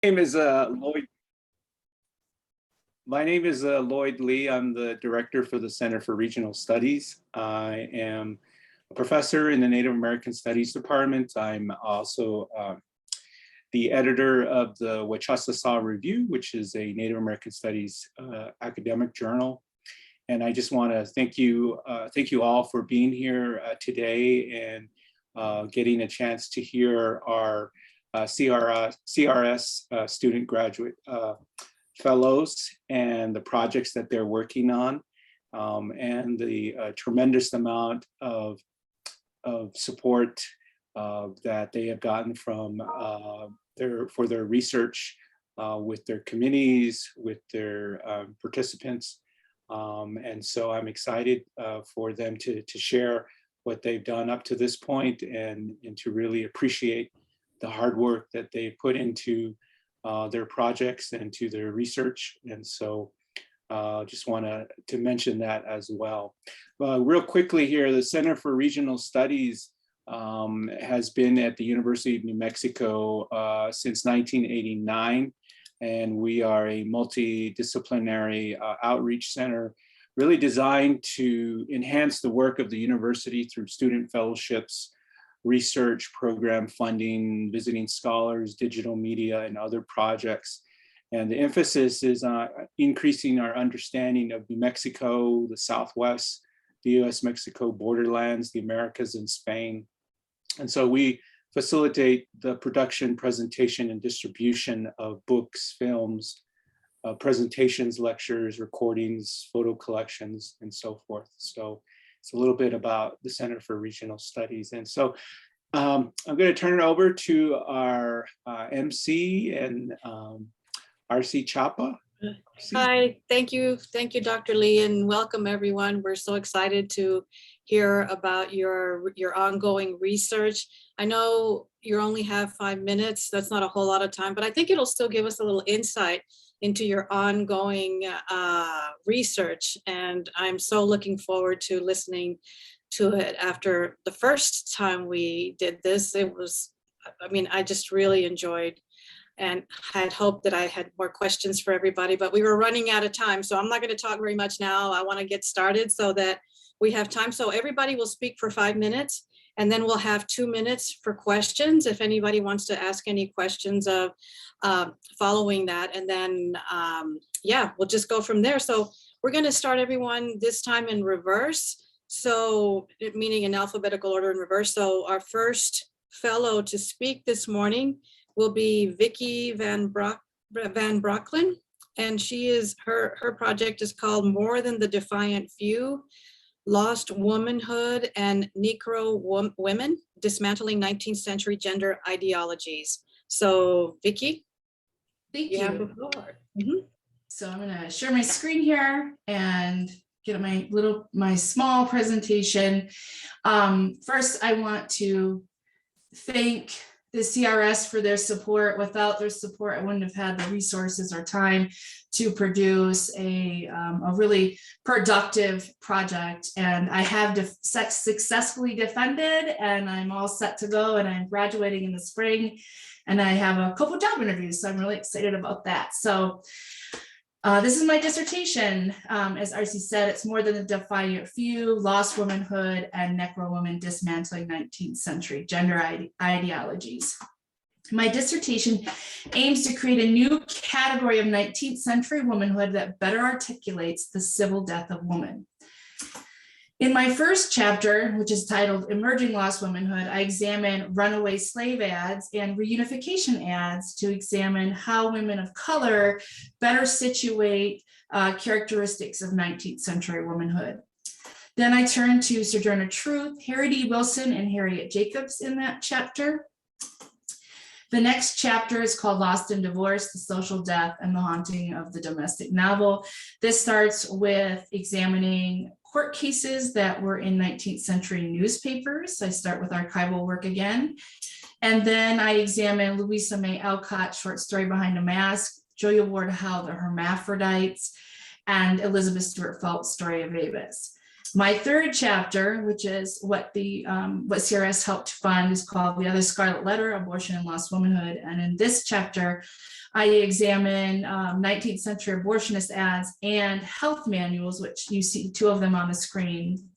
name is Lloyd. My name is Lloyd Lee. I'm the director for the Center for Regional Studies. I am a professor in the Native American Studies Department. I'm also the editor of the Wachusasa Review, which is a Native American Studies academic journal. And I just want to thank you all for being here today and getting a chance to hear our CRS student graduate fellows and the projects that they're working on, and the tremendous amount of support that they have gotten from for their research with their committees, with their participants. And so I'm excited for them to share what they've done up to this point and to really appreciate the hard work that they put into their projects and to their research. And so just want to mention that as well. Real quickly here, the Center for Regional Studies has been at the University of New Mexico since 1989. And we are a multidisciplinary outreach center really designed to enhance the work of the university through student fellowships, research, program funding, visiting scholars, digital media, and other projects. And the emphasis is on increasing our understanding of New Mexico, the Southwest, the US-Mexico borderlands, the Americas, and Spain. And so we facilitate the production, presentation, and distribution of books, films, presentations, lectures, recordings, photo collections, and so forth. So it's a little bit about the Center for Regional Studies. And so I'm going to turn it over to our MC and RC Chapa. Hi, thank you, Dr. Lee, and welcome everyone. We're so excited to hear about your ongoing research. I know you only have 5 minutes. That's not a whole lot of time, but I think it'll still give us a little insight into your ongoing research. And I'm so looking forward to listening to it. After the first time we did this, it was, I mean, I just really enjoyed and had hoped that I had more questions for everybody, but we were running out of time. So I'm not going to talk very much now. I want to get started so that we have time. So everybody will speak for 5 minutes, and then we'll have 2 minutes for questions if anybody wants to ask any questions of following that. And then, yeah, we'll just go from there. So we're going to start everyone this time in reverse. So meaning in alphabetical order in reverse. So our first fellow to speak this morning will be Vicki Van Brocklin, and she is her project is called More Than the Defiant Few: Lost Womanhood and Negro Women, Dismantling 19th Century Gender Ideologies. So Vicki, thank you you. have the floor. Mm-hmm. So I'm going to share my screen here and get my small presentation. First, I want to thank the CRS for their support. Without their support, I wouldn't have had the resources or time to produce a really productive project. And I have successfully defended, and I'm all set to go, and I'm graduating in the spring, and I have a couple job interviews, so I'm really excited about that. So this is my dissertation. As RC said, it's More Than the Defiant Few: Lost Womanhood and Negro Women, Dismantling 19th Century Gender Ideologies. My dissertation aims to create a new category of 19th century womanhood that better articulates the civil death of woman. In my first chapter, which is titled Emerging Lost Womanhood, I examine runaway slave ads and reunification ads to examine how women of color better situate characteristics of 19th century womanhood. Then I turn to Sojourner Truth, Harriet E. Wilson, and Harriet Jacobs in that chapter. The next chapter is called Lost in Divorce: The Social Death and the Haunting of the Domestic Novel. This starts with examining court cases that were in 19th century newspapers. I start with archival work again. And then I examine Louisa May Alcott's short story Behind a Mask, Julia Ward Howe, The Hermaphrodites, and Elizabeth Stuart Phelps' Story of Avis. My third chapter, which is what what CRS helped fund, is called The Other Scarlet Letter, Abortion and Lost Womanhood. And in this chapter, I examine 19th century abortionist ads and health manuals, which you see two of them on the screen.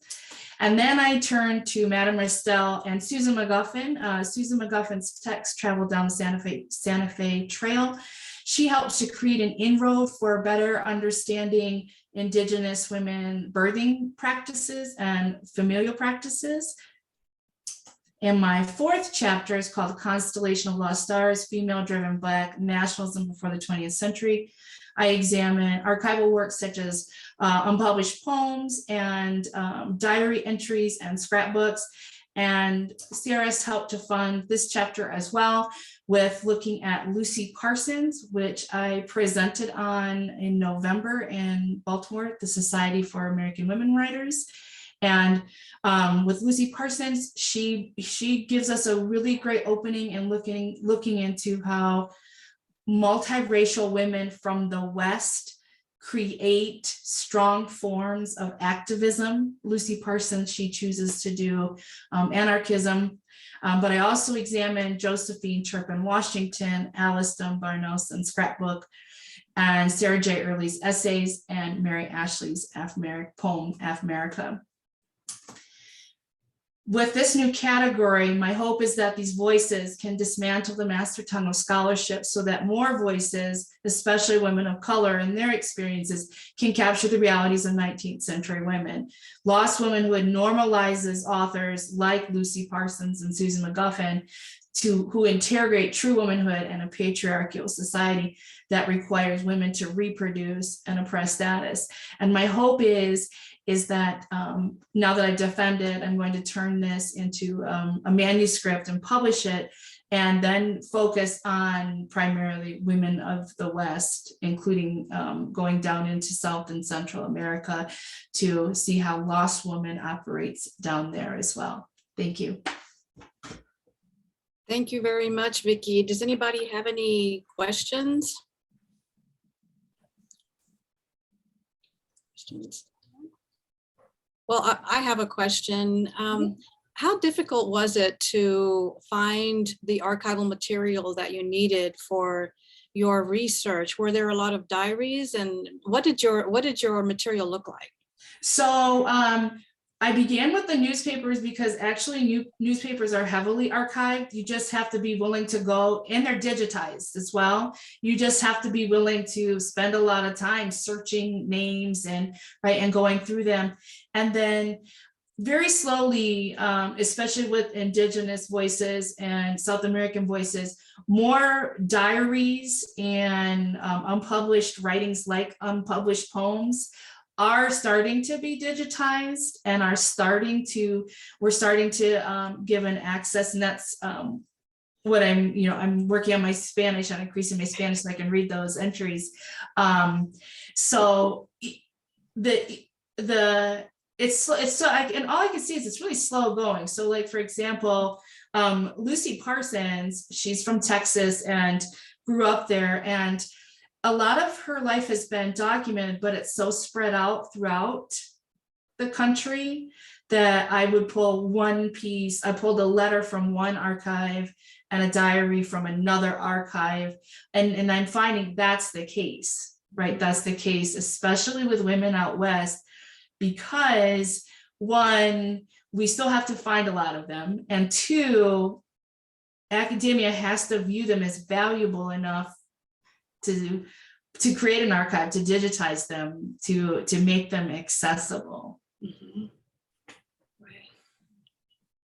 And then I turn to Madame Restell and Susan McGuffin. Susan McGuffin's text traveled down the Santa Fe Trail. She helps to create an inroad for better understanding Indigenous women birthing practices and familial practices. And my fourth chapter is called The Constellation of Lost Stars, Female-Driven Black Nationalism Before the 20th Century. I examine archival works such as unpublished poems and diary entries and scrapbooks. And CRS helped to fund this chapter as well, with looking at Lucy Parsons, which I presented on in November in Baltimore at the Society for American Women Writers. And with Lucy Parsons, she gives us a really great opening and looking into how multiracial women from the West create strong forms of activism. Lucy Parsons, she chooses to do anarchism, but I also examine Josephine Turpin Washington, Alice Dunbar Nelson scrapbook, and Sarah J. Early's essays, and Mary Ashley's poem, Afmerica. With this new category, my hope is that these voices can dismantle the master tongue of scholarship so that more voices, especially women of color and their experiences, can capture the realities of 19th century women. Lost Womanhood normalizes authors like Lucy Parsons and Susan McGuffin who interrogate true womanhood in a patriarchal society that requires women to reproduce an oppressed status. And my hope is that now that I've defended, I'm going to turn this into a manuscript and publish it, and then focus on primarily women of the West, including going down into South and Central America to see how Lost Woman operates down there as well. Thank you. Thank you very much, Vicki. Does anybody have any questions? Well, I have a question. How difficult was it to find the archival material that you needed for your research? Were there a lot of diaries, and what did your material look like? So I began with the newspapers because actually newspapers are heavily archived. You just have to be willing to go, and they're digitized as well. You just have to be willing to spend a lot of time searching names and going through them. And then very slowly, especially with Indigenous voices and South American voices, more diaries and unpublished writings like unpublished poems are starting to be digitized and we're starting to give an access. And that's what I'm working on my Spanish, on increasing my Spanish so I can read those entries. So it's so, and all I can see is it's really slow going. So like, for example, Lucy Parsons, she's from Texas and grew up there, and a lot of her life has been documented, but it's so spread out throughout the country that I would pull one piece. I pulled a letter from one archive and a diary from another archive. And I'm finding that's the case, right? That's the case, especially with women out West, because one, we still have to find a lot of them. And two, academia has to view them as valuable enough to create an archive, to digitize them, to make them accessible. Mm-hmm. Right.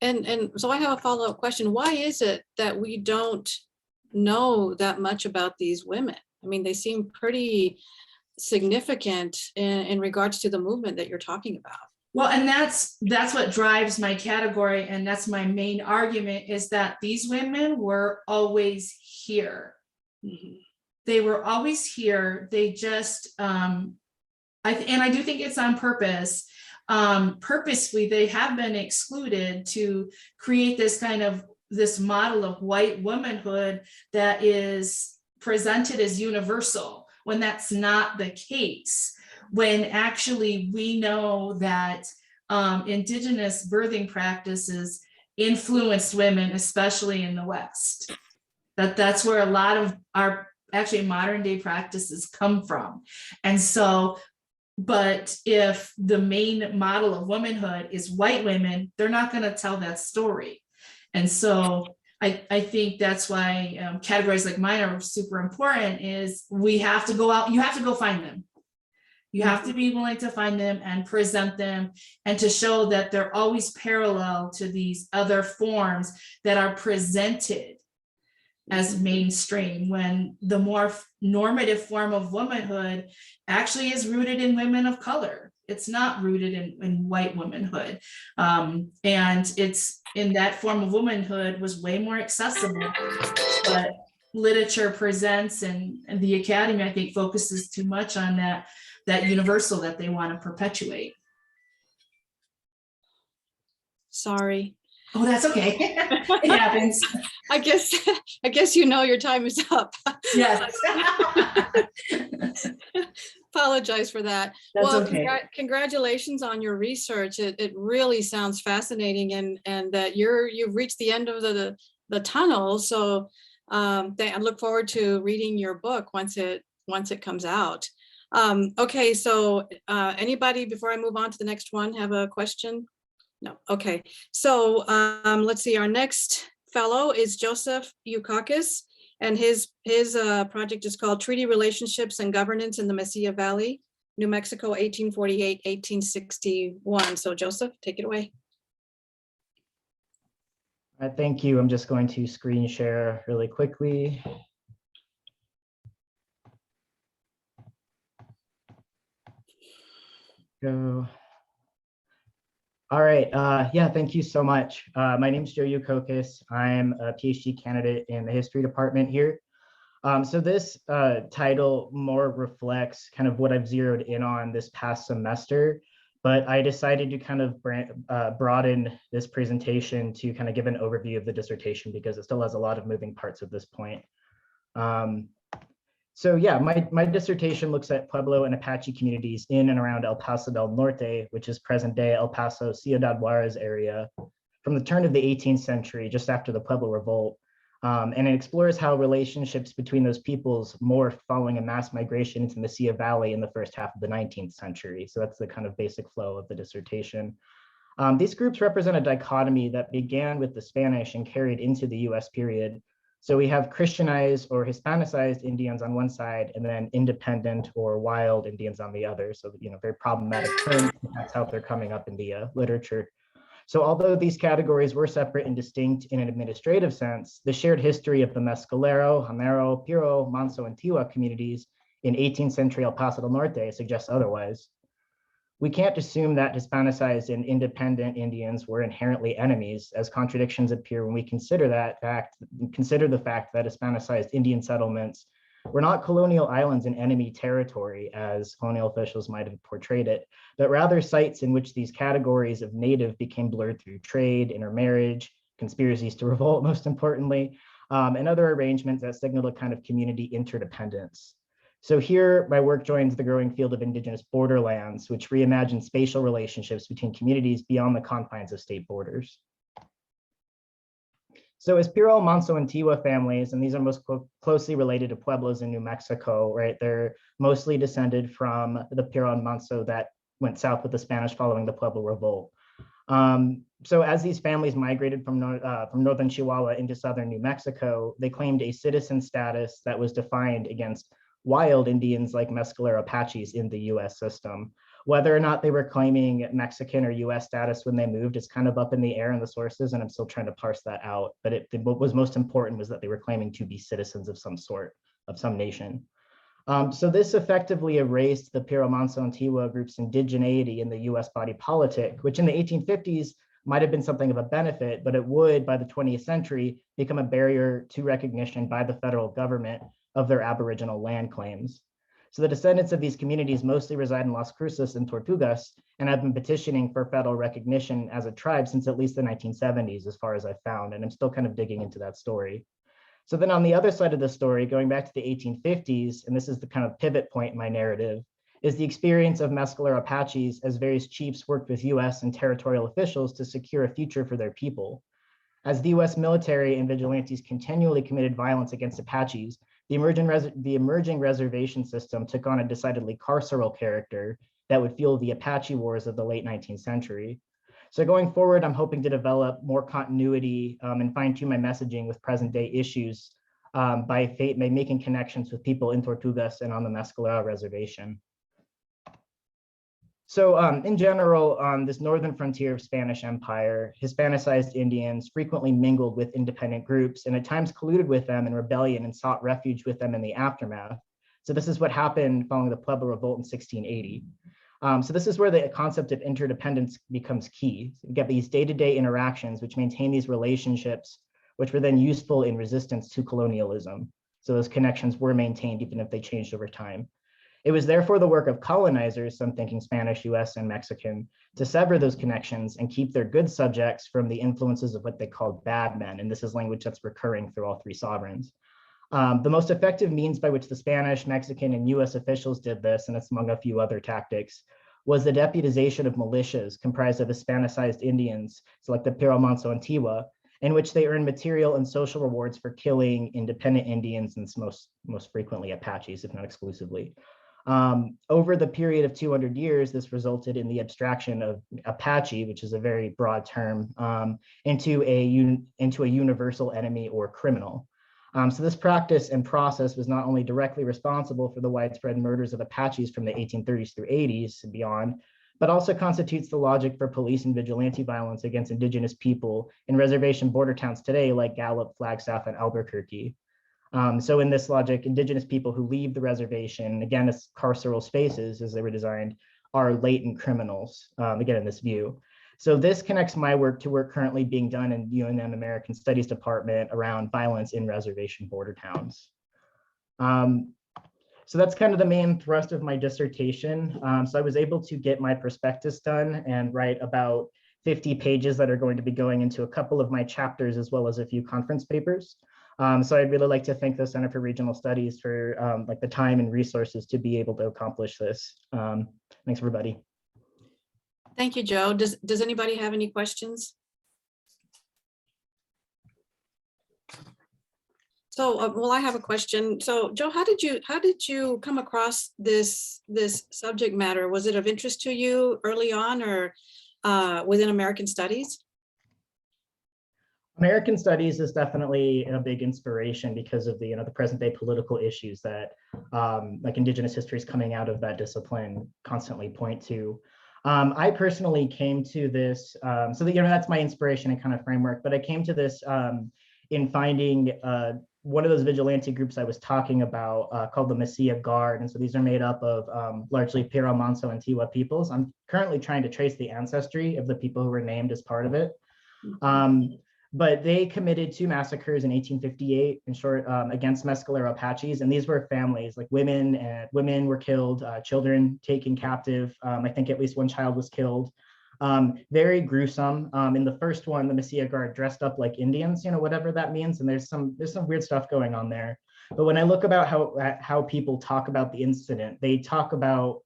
And so I have a follow-up question. Why is it that we don't know that much about these women? I mean, they seem pretty significant in regards to the movement that you're talking about. Well, and that's what drives my category, and that's my main argument, is that these women were always here. Mm-hmm. They were always here. They just, and I do think it's on purpose. Purposefully, they have been excluded to create this model of white womanhood that is presented as universal, when that's not the case. When actually we know that indigenous birthing practices influenced women, especially in the West. That's where a lot of our actually modern day practices come from. And so, but if the main model of womanhood is white women, they're not going to tell that story. And so I think that's why categories like mine are super important, is we have to go out, you have to go find them. You have to be willing to find them and present them, and to show that they're always parallel to these other forms that are presented as mainstream, when the more normative form of womanhood actually is rooted in women of color. It's not rooted in white womanhood. And it's in that form of womanhood was way more accessible, but literature presents and the academy, I think, focuses too much on that universal that they want to perpetuate. Sorry. Oh, that's okay. It happens. I guess you know your time is up. Yes. Apologize for that. That's Well, okay. Congratulations on your research. It really sounds fascinating, and that you've reached the end of the tunnel. So I look forward to reading your book once it comes out. Okay, so anybody, before I move on to the next one, have a question? No. Okay, so let's see. Our next fellow is Joseph Eukakis, and his project is called Treaty Relationships and Governance in the Mesilla Valley, New Mexico, 1848-1861. So Joseph, take it away. Thank you. I'm just going to screen share really quickly. Go. All right. Yeah, thank you so much. My name is Joe Eukakis. I'm a PhD candidate in the history department here. So this title more reflects kind of what I've zeroed in on this past semester, but I decided to kind of broaden this presentation to kind of give an overview of the dissertation, because it still has a lot of moving parts at this point. So yeah, my dissertation looks at Pueblo and Apache communities in and around El Paso del Norte, which is present day El Paso, Ciudad Juarez area, from the turn of the 18th century, just after the Pueblo Revolt. And it explores how relationships between those peoples morphed following a mass migration into the Mesilla Valley in the first half of the 19th century. So that's the kind of basic flow of the dissertation. These groups represent a dichotomy that began with the Spanish and carried into the US period. So we have Christianized or Hispanicized Indians on one side, and then independent or wild Indians on the other. So, very problematic terms. That's how they're coming up in the literature. So although these categories were separate and distinct in an administrative sense, the shared history of the Mescalero, Jamero, Piro, Manso, and Tiwa communities in 18th century El Paso del Norte suggests otherwise. We can't assume that Hispanicized and independent Indians were inherently enemies, as contradictions appear when we consider the fact that Hispanicized Indian settlements were not colonial islands in enemy territory, as colonial officials might have portrayed it, but rather sites in which these categories of native became blurred through trade, intermarriage, conspiracies to revolt, most importantly, and other arrangements that signaled a kind of community interdependence. So here, my work joins the growing field of indigenous borderlands, which reimagine spatial relationships between communities beyond the confines of state borders. So as Piro, Manso, and Tiwa families, and these are most closely related to Pueblos in New Mexico, right? They're mostly descended from the Piro and Manso that went south with the Spanish following the Pueblo Revolt. So as these families migrated from northern Chihuahua into southern New Mexico, they claimed a citizen status that was defined against wild Indians like Mescalero Apaches in the US system. Whether or not they were claiming Mexican or US status when they moved is kind of up in the air in the sources, and I'm still trying to parse that out. But what was most important was that they were claiming to be citizens of some sort, of some nation. So this effectively erased the Piro, Manso, and Tiwa group's indigeneity in the US body politic, which in the 1850s might have been something of a benefit, but it would, by the 20th century, become a barrier to recognition by the federal government of their Aboriginal land claims. So the descendants of these communities mostly reside in Las Cruces and Tortugas, and have been petitioning for federal recognition as a tribe since at least the 1970s, as far as I've found, and I'm still kind of digging into that story. So then on the other side of the story, going back to the 1850s, and this is the kind of pivot point in my narrative, is the experience of Mescalero Apaches as various chiefs worked with US and territorial officials to secure a future for their people. As the US military and vigilantes continually committed violence against Apaches, the emerging reservation system took on a decidedly carceral character that would fuel the Apache wars of the late 19th century. So going forward, I'm hoping to develop more continuity and fine-tune my messaging with present-day issues by making connections with people in Tortugas and on the Mescalero Reservation. So in general, on this northern frontier of Spanish Empire, Hispanicized Indians frequently mingled with independent groups and at times colluded with them in rebellion and sought refuge with them in the aftermath. So this is what happened following the Pueblo Revolt in 1680. So this is where the concept of interdependence becomes key. You get these day-to-day interactions which maintain these relationships, which were then useful in resistance to colonialism. So those connections were maintained even if they changed over time. It was therefore the work of colonizers, some thinking Spanish, US, and Mexican, to sever those connections and keep their good subjects from the influences of what they called bad men. And this is language that's recurring through all three sovereigns. The most effective means by which the Spanish, Mexican, and US officials did this, and it's among a few other tactics, was the deputization of militias comprised of Hispanicized Indians, so like the Piro Manso Antigua, in which they earned material and social rewards for killing independent Indians and most frequently Apaches, if not exclusively. Over the period of 200 years, this resulted in the abstraction of Apache, which is a very broad term, into a universal enemy or criminal. So this practice and process was not only directly responsible for the widespread murders of Apaches from the 1830s through 80s and beyond, but also constitutes the logic for police and vigilante violence against indigenous people in reservation border towns today like Gallup, Flagstaff, and Albuquerque. So in this logic, indigenous people who leave the reservation, again, as carceral spaces as they were designed, are latent criminals, again, in this view. So this connects my work to work currently being done in UNM American Studies Department around violence in reservation border towns. So that's kind of the main thrust of my dissertation. So I was able to get my prospectus done and write about 50 pages that are going to be going into a couple of my chapters as well as a few conference papers. So I'd really like to thank the Center for Regional Studies for like the time and resources to be able to accomplish this. Thanks, everybody. Thank you, Joe. Does anybody have any questions? So, well, I have a question. So, Joe, how did you come across this subject matter? Was it of interest to you early on, or within American Studies? American Studies is definitely a big inspiration because of the the present day political issues that like Indigenous histories coming out of that discipline constantly point to. I personally came to this, so that, that's my inspiration and kind of framework, but I came to this in finding one of those vigilante groups I was talking about called the Mesilla Guard. And so these are made up of largely Piro Manso Antigua peoples. I'm currently trying to trace the ancestry of the people who were named as part of it. But they committed 2 massacres in 1858, in short, against Mescalero Apaches. And these were families, like women were killed, children taken captive. I think at least one child was killed. Very gruesome. In the first one, the Mesilla Guard dressed up like Indians, whatever that means. And there's some weird stuff going on there. But when I look about how people talk about the incident, they talk about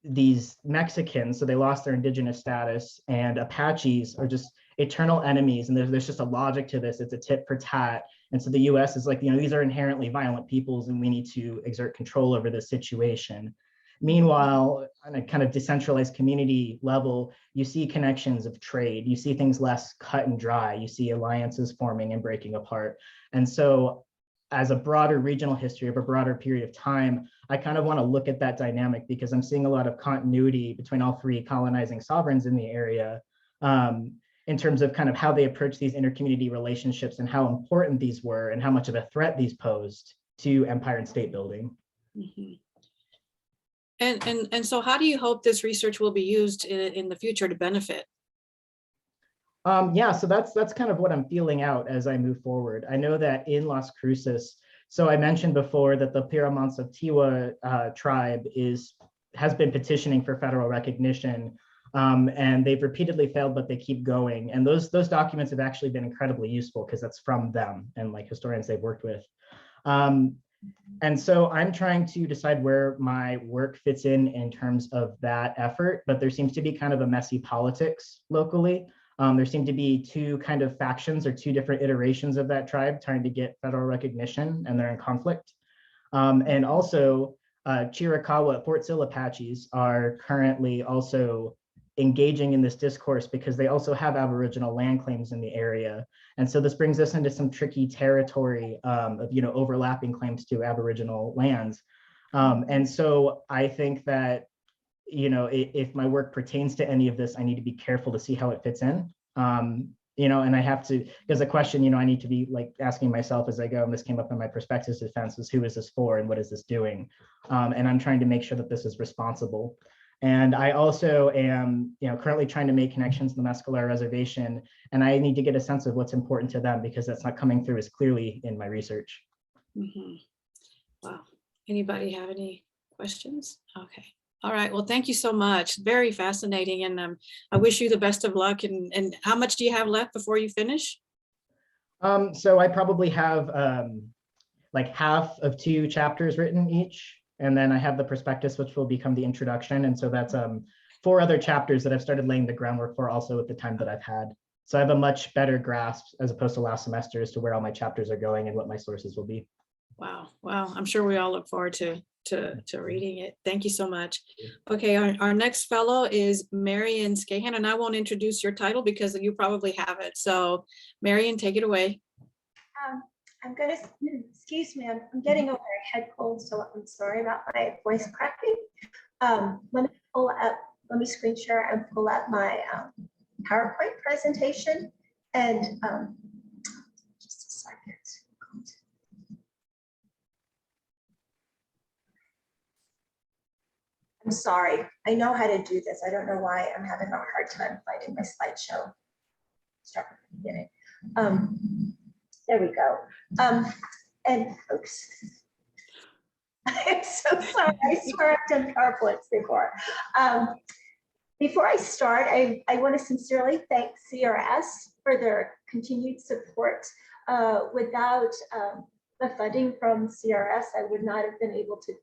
these Mexicans, so they lost their indigenous status, and Apaches are just eternal enemies, and there's just a logic to this. It's a tit for tat. And so the US is like, these are inherently violent peoples and we need to exert control over this situation. Meanwhile, on a kind of decentralized community level, you see connections of trade, you see things less cut and dry, you see alliances forming and breaking apart. And so as a broader regional history of a broader period of time, I kind of want to look at that dynamic because I'm seeing a lot of continuity between all 3 colonizing sovereigns in the area in terms of kind of how they approach these intercommunity relationships and how important these were and how much of a threat these posed to empire and state building. Mm-hmm. And so how do you hope this research will be used in the future to benefit? Yeah, so that's kind of what I'm feeling out as I move forward. I know that in Las Cruces, so I mentioned before that the Piro Manso Antigua tribe has been petitioning for federal recognition, and they've repeatedly failed, but they keep going. And those documents have actually been incredibly useful because that's from them and like historians they've worked with. And so I'm trying to decide where my work fits in terms of that effort, but there seems to be kind of a messy politics locally. There seem to be two kind of factions or two different iterations of that tribe trying to get federal recognition, and they're in conflict. And also Chiricahua, Fort Sill Apaches are currently also engaging in this discourse because they also have Aboriginal land claims in the area. And so this brings us into some tricky territory of, overlapping claims to Aboriginal lands. And so I think that, if my work pertains to any of this, I need to be careful to see how it fits in. And I have to, because a question, I need to be like asking myself as I go, and this came up in my perspectives defense, is who is this for and what is this doing? And I'm trying to make sure that this is responsible. And I also am, currently trying to make connections to the Mescalar Reservation, and I need to get a sense of what's important to them because that's not coming through as clearly in my research. Mm-hmm. Wow. Anybody have any questions? Okay. All right. Well, thank you so much. Very fascinating. And I wish you the best of luck. And how much do you have left before you finish? So I probably have like half of 2 chapters written each. And then I have the prospectus, which will become the introduction. And so that's 4 other chapters that I've started laying the groundwork for also with the time that I've had. So I have a much better grasp as opposed to last semester as to where all my chapters are going and what my sources will be. Wow. Well, I'm sure we all look forward to reading it. Thank you so much. Okay, our next fellow is Marian Scahan, and I won't introduce your title because you probably have it. So Marian, take it away. I'm gonna, excuse me, I'm getting over a head cold, so I'm sorry about my voice cracking. Let me screen share and pull up my PowerPoint presentation, and just a second. I'm sorry, I know how to do this. I don't know why I'm having a hard time finding my slideshow. Start from the beginning. There we go. And folks, I'm so sorry. I swear I've done PowerPoints before. Before I start, I want to sincerely thank CRS for their continued support. Without the funding from CRS, I would not have been able to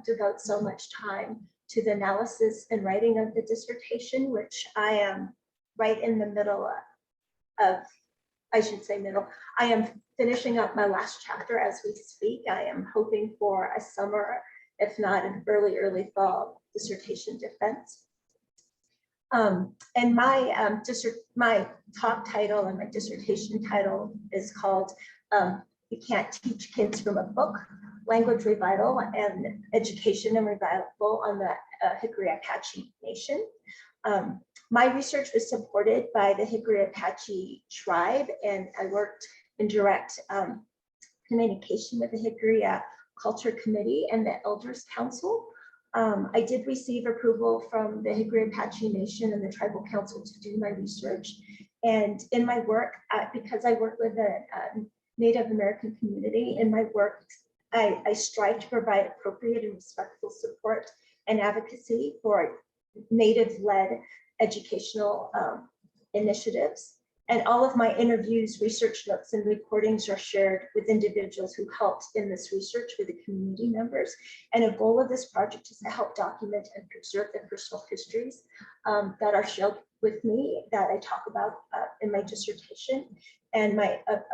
devote so much time to the analysis and writing of the dissertation, which I am right in the middle of. I should say middle. I am finishing up my last chapter as we speak. I am hoping for a summer, if not an early fall dissertation defense. And my talk title and my dissertation title is called You Can't Teach Kids from a Book, Language Revival and Education and Revival on the Hickory Apache Nation. My research was supported by the Hickory Apache tribe, and I worked in direct communication with the Hickory Culture Committee and the Elders Council. I did receive approval from the Hickory Apache Nation and the Tribal Council to do my research. And in my work, because I work with the Native American community, in my work, I strive to provide appropriate and respectful support and advocacy for Native-led educational initiatives. And all of my interviews, research notes, and recordings are shared with individuals who helped in this research with the community members. And a goal of this project is to help document and preserve the personal histories that are shared with me that I talk about in my dissertation. And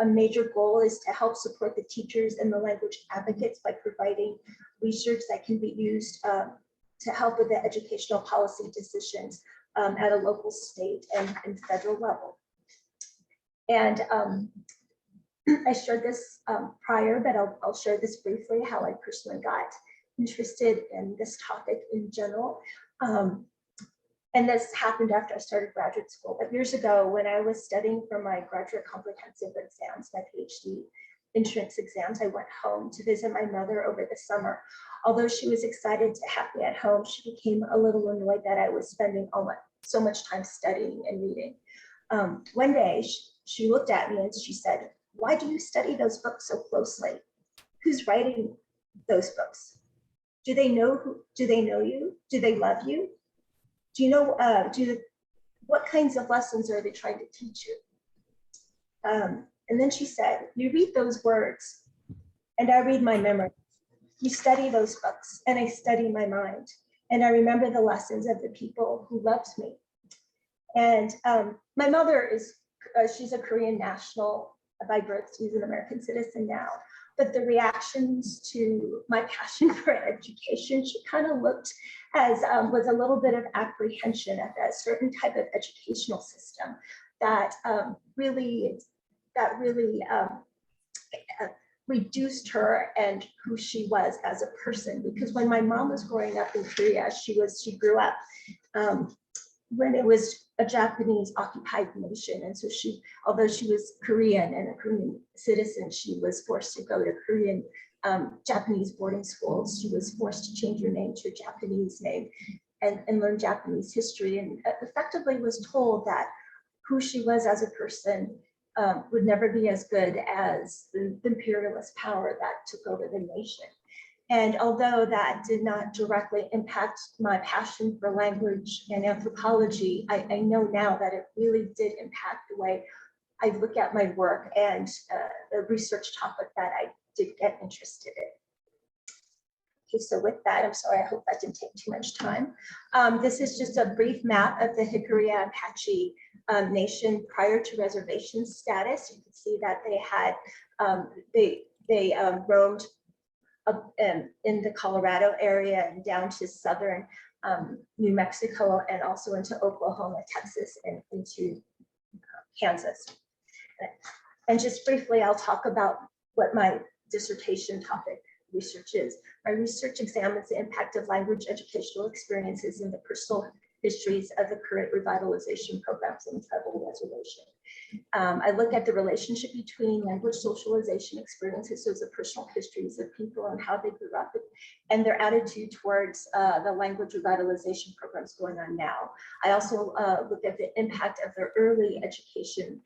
a major goal is to help support the teachers and the language advocates by providing research that can be used to help with the educational policy decisions at a local, state, and federal level. And I shared this prior, but I'll share this briefly, how I personally got interested in this topic in general. And this happened after I started graduate school. But years ago, when I was studying for my graduate comprehensive exams, my PhD entrance exams, I went home to visit my mother over the summer. Although she was excited to have me at home, she became a little annoyed that I was spending so much time studying and reading. One day, she looked at me and she said, "Why do you study those books so closely? Who's writing those books? Do they know you? Do they love you? Do you know, what kinds of lessons are they trying to teach you?" And then she said, "You read those words and I read my memories. you study those books, and I study my mind. And I remember the lessons of the people who loved me. And my mother is, she's a Korean national by birth. She's an American citizen now. But the reactions to my passion for education, she kind of looked as with a little bit of apprehension at that certain type of educational system that really reduced her and who she was as a person. Because when my mom was growing up in Korea, she grew up when it was a Japanese occupied nation. And so although she was Korean and a Korean citizen, she was forced to go to Korean Japanese boarding schools. She was forced to change her name to a Japanese name and learn Japanese history, and effectively was told that who she was as a person would never be as good as the imperialist power that took over the nation. And although that did not directly impact my passion for language and anthropology, I know now that it really did impact the way I look at my work and the research topic that I did get interested in. Okay, so with that, I'm sorry, I hope that didn't take too much time. This is just a brief map of the Hickory Apache Nation prior to reservation status. You can see that they had, they roamed up in the Colorado area and down to southern New Mexico, and also into Oklahoma, Texas, and into Kansas. And just briefly, I'll talk about what my dissertation topic research is. My research examines the impact of language educational experiences in the personal histories of the current revitalization programs in the tribal reservation. I look at the relationship between language socialization experiences, so the personal histories of people and how they grew up, and their attitude towards the language revitalization programs going on now. I also look at the impact of their early education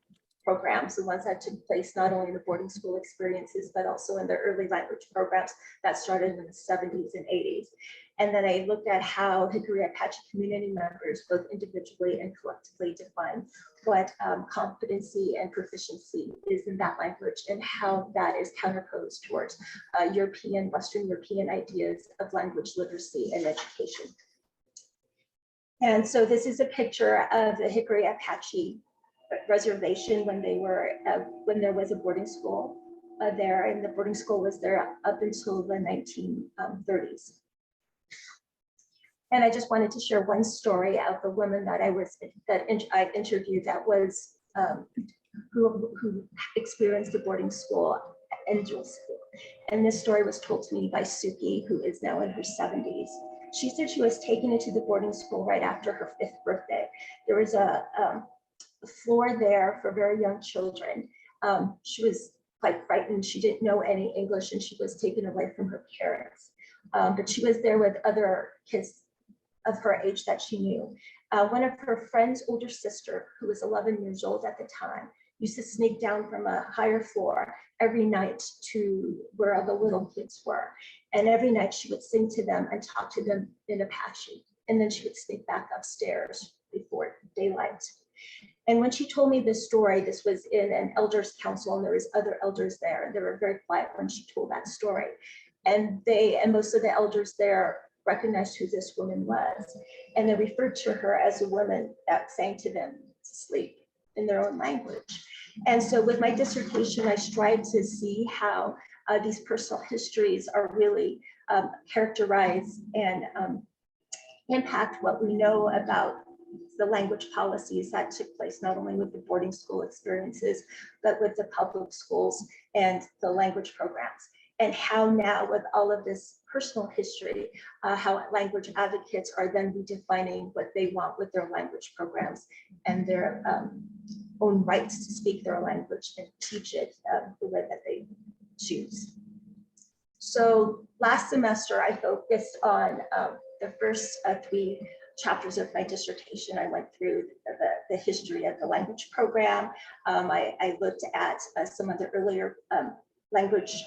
programs, the ones that took place not only in the boarding school experiences, but also in the early language programs that started in the 70s and 80s. And then I looked at how Hickory Apache community members, both individually and collectively, define what competency and proficiency is in that language, and how that is counterposed towards European, Western European ideas of language literacy and education. And so this is a picture of the Hickory Apache reservation when they were when there was a boarding school there, and the boarding school was there up until the 1930s. And I just wanted to share one story of the woman that I interviewed that was who experienced the boarding school angel school. And this story was told to me by Suki, who is now in her 70s. She said she was taken into the boarding school right after her 5th birthday. There was a floor there for very young children. She was quite frightened. She didn't know any English, and she was taken away from her parents. But she was there with other kids of her age that she knew. One of her friend's older sister, who was 11 years old at the time, used to sneak down from a higher floor every night to where the little kids were. And every night she would sing to them and talk to them in Apache. And then she would sneak back upstairs before daylight. And when she told me this story, this was in an elders council, and there was other elders there, and they were very quiet when she told that story. And most of the elders there recognized who this woman was. And they referred to her as a woman that sang to them to sleep in their own language. And so with my dissertation, I strive to see how these personal histories are really characterize and impact what we know about the language policies that took place, not only with the boarding school experiences, but with the public schools and the language programs. And how now, with all of this personal history, how language advocates are then redefining what they want with their language programs and their own rights to speak their language and teach it the way that they choose. So last semester, I focused on the first 3 chapters of my dissertation. I went through the history of the language program. I looked at some of the earlier language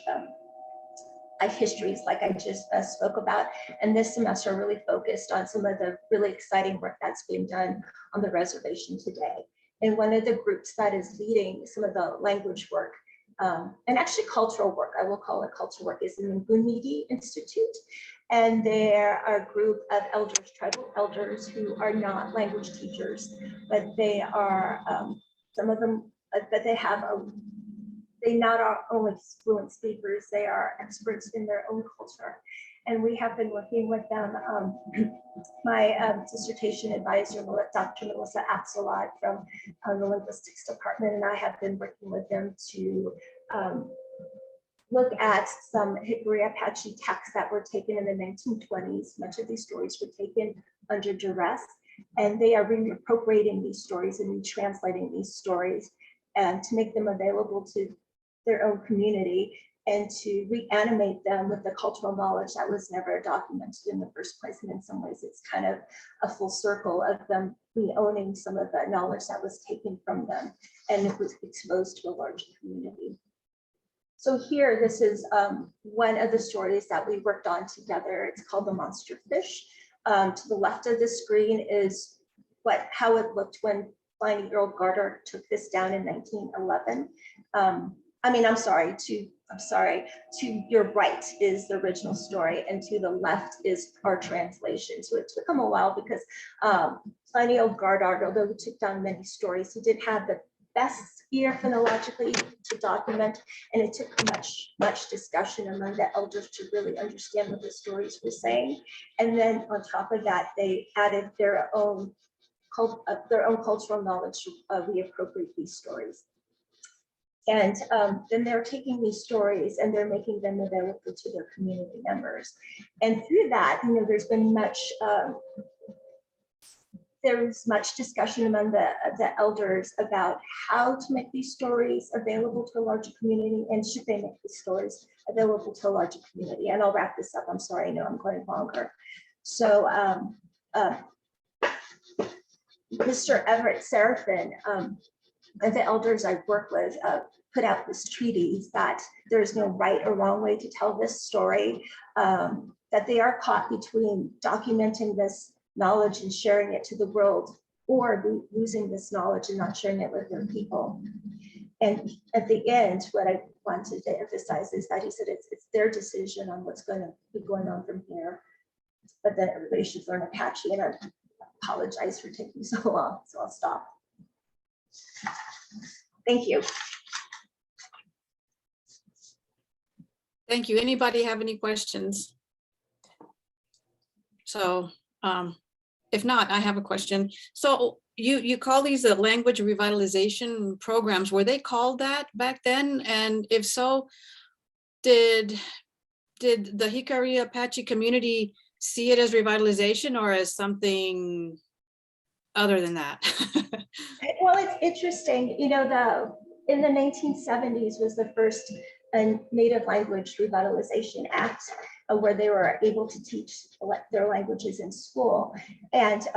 histories like I just spoke about. And this semester really focused on some of the really exciting work that's being done on the reservation today. And one of the groups that is leading some of the language work and actually cultural work, I will call it cultural work, is in the Gunmidi Institute. And there are a group of elders, tribal elders, who are not language teachers, but they are, some of them, but they have they not are only fluent speakers, they are experts in their own culture. And we have been working with them. My dissertation advisor, Dr. Melissa Axelrod from the linguistics department, and I have been working with them to look at some Hickory Apache texts that were taken in the 1920s. Much of these stories were taken under duress, and they are reappropriating these stories and retranslating these stories and to make them available to their own community and to reanimate them with the cultural knowledge that was never documented in the first place. And in some ways, it's kind of a full circle of them re-owning some of the knowledge that was taken from them and it was exposed to a larger community. So here, this is one of the stories that we worked on together. It's called The Monster Fish. To the left of the screen is how it looked when Pliny Earl Garter took this down in 1911. To your right is the original story, and to the left is our translation. So it took him a while because Pliny Earl Garter, although he took down many stories, he did have the best ear phonologically to document, and it took much discussion among the elders to really understand what the stories were saying. And then on top of that, they added their own cultural knowledge to reappropriate these stories. And then they're taking these stories and they're making them available to their community members. And through that, there's been much discussion among the elders about how to make these stories available to a larger community, and should they make these stories available to a larger community. And I'll wrap this up. I'm sorry, I know I'm going longer. So Mr. Everett Seraphin, and the elders I work with, put out this treatise that there's no right or wrong way to tell this story, that they are caught between documenting this knowledge and sharing it to the world, or losing this knowledge and not sharing it with their people. And at the end, what I wanted to emphasize is that he said it's their decision on what's going to be going on from here, but then everybody should learn Apache, and I apologize for taking so long, so I'll stop. Thank you. Thank you. Anybody have any questions? So if not, I have a question. So you call these the language revitalization programs. Were they called that back then? And if so, did the Hickory Apache community see it as revitalization or as something other than that? Well, it's interesting, in the 1970s was the first Native Language Revitalization Act, where they were able to teach their languages in school. And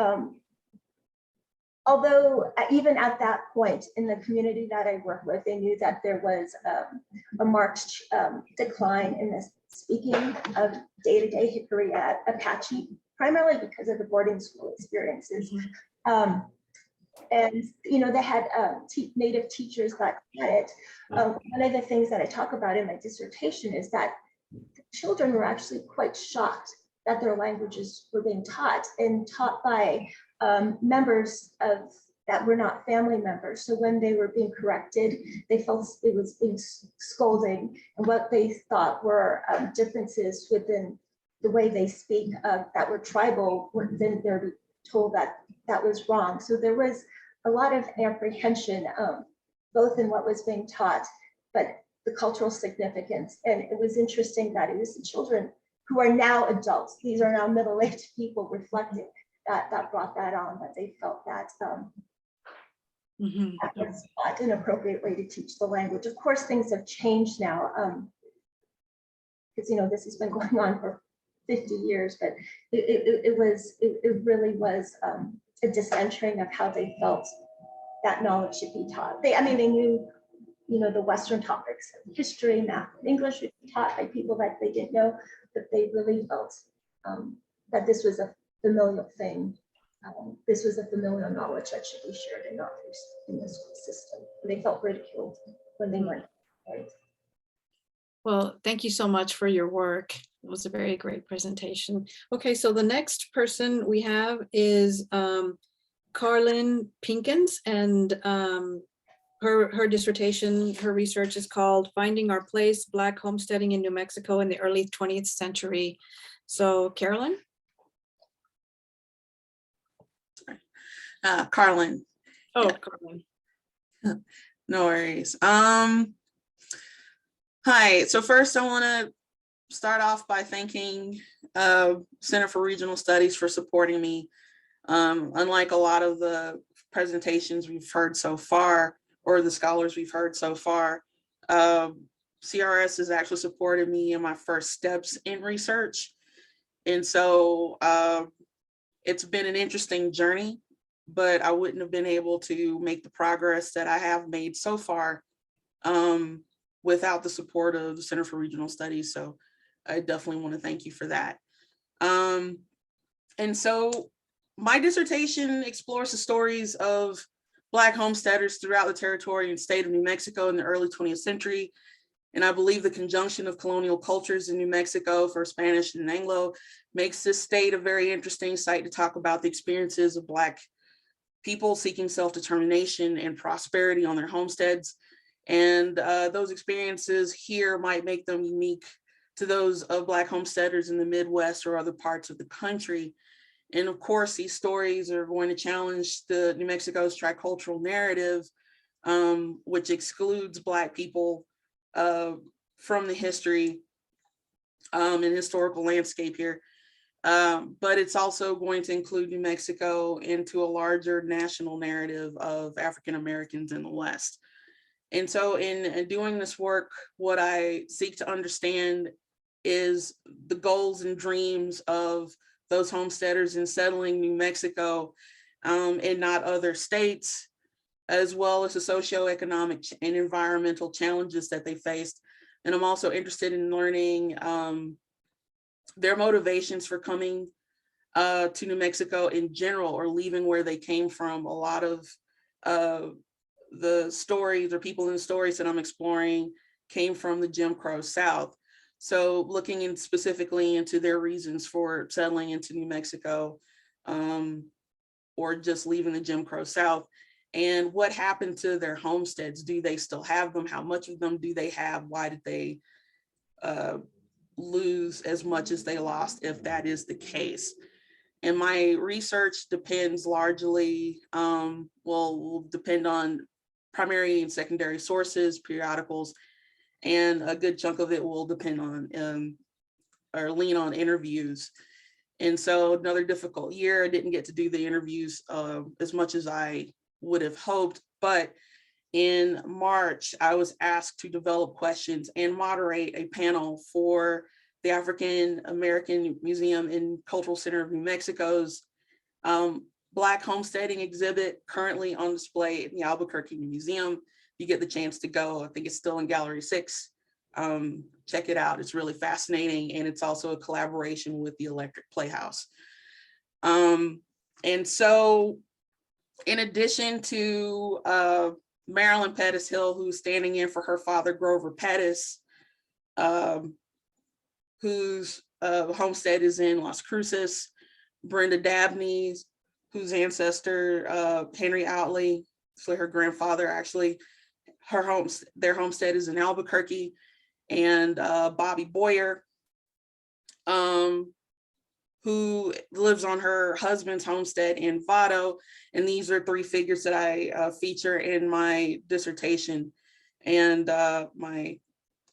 although even at that point in the community that I work with, they knew that there was a marked decline in the speaking of day-to-day Hickory Apache, primarily because of the boarding school experiences. And they had native teachers that had it. One of the things that I talk about in my dissertation is that the children were actually quite shocked that their languages were being taught, and taught by members that were not family members. So when they were being corrected, they felt it was being scolding, and what they thought were differences within the way they speak that were tribal, then they're told that that was wrong. So there was a lot of apprehension, both in what was being taught, but the cultural significance. And it was interesting that it was the children who are now adults, these are now middle-aged people reflecting, that brought that on, that they felt that that was not an appropriate way to teach the language. Of course, things have changed now, because this has been going on for 50 years, but it really was a disentering of how they felt that knowledge should be taught. They knew, the Western topics, history, math, English would be taught by people that they didn't know, but they really felt that this was a familial thing. This was a familial knowledge that should be shared and not in the school system. They felt ridiculed when they weren't Well, thank you so much for your work. It was a very great presentation. Okay, so the next person we have is Carlin Pinkins, and her dissertation, her research is called Finding Our Place, Black Homesteading in New Mexico in the Early 20th Century. So Carolyn? Carlin. Oh, Yeah. Carlin. No worries. Hi, so first I want to start off by thanking Center for Regional Studies for supporting me. Unlike a lot of the presentations we've heard so far, or the scholars we've heard so far, CRS has actually supported me in my first steps in research. And so it's been an interesting journey, but I wouldn't have been able to make the progress that I have made so far without the support of the Center for Regional Studies. So I definitely want to thank you for that. And so my dissertation explores the stories of Black homesteaders throughout the territory and state of New Mexico in the early 20th century. And I believe the conjunction of colonial cultures in New Mexico for Spanish and Anglo makes this state a very interesting site to talk about the experiences of Black people seeking self-determination and prosperity on their homesteads. And those experiences here might make them unique to those of Black homesteaders in the Midwest or other parts of the country. And of course, these stories are going to challenge the New Mexico's tricultural narrative, which excludes Black people from the history and historical landscape here. But it's also going to include New Mexico into a larger national narrative of African Americans in the West. And so in doing this work, what I seek to understand is the goals and dreams of those homesteaders in settling New Mexico and not other states, as well as the socioeconomic and environmental challenges that they faced. And I'm also interested in learning their motivations for coming to New Mexico in general, or leaving where they came from. A lot of the stories or people in the stories that I'm exploring came from the Jim Crow South. So looking in specifically into their reasons for settling into New Mexico or just leaving the Jim Crow South, and what happened to their homesteads. Do they still have them? How much of them do they have? Why did they lose as much as they lost, if that is the case? And my research depends largely, will depend on primary and secondary sources, periodicals, and a good chunk of it will depend on or lean on interviews. And so another difficult year. I didn't get to do the interviews as much as I would have hoped, but in March, I was asked to develop questions and moderate a panel for the African American Museum and Cultural Center of New Mexico's Black homesteading exhibit, currently on display in the Albuquerque Museum. You get the chance to go. I think it's still in Gallery 6. Check it out. It's really fascinating. And it's also a collaboration with the Electric Playhouse. And so in addition to Marilyn Pettis Hill, who's standing in for her father, Grover Pettis, whose homestead is in Las Cruces, Brenda Dabney, whose ancestor, Henry Outley, so her grandfather actually, their homestead is in Albuquerque, and Bobby Boyer, who lives on her husband's homestead in Vado. And these are three figures that I feature in my dissertation and my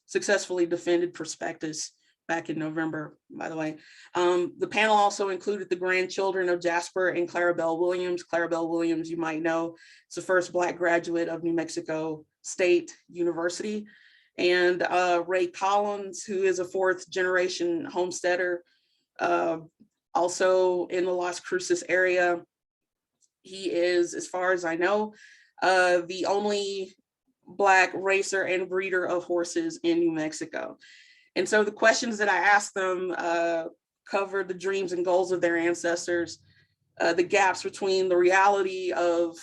successfully defended prospectus back in November, by the way. The panel also included the grandchildren of Jasper and Clarabelle Williams. Clarabelle Williams, you might know, is the first Black graduate of New Mexico State University. And Ray Collins, who is a fourth generation homesteader, also in the Las Cruces area. He is, as far as I know, the only Black racer and breeder of horses in New Mexico. And so the questions that I asked them covered the dreams and goals of their ancestors, the gaps between the reality of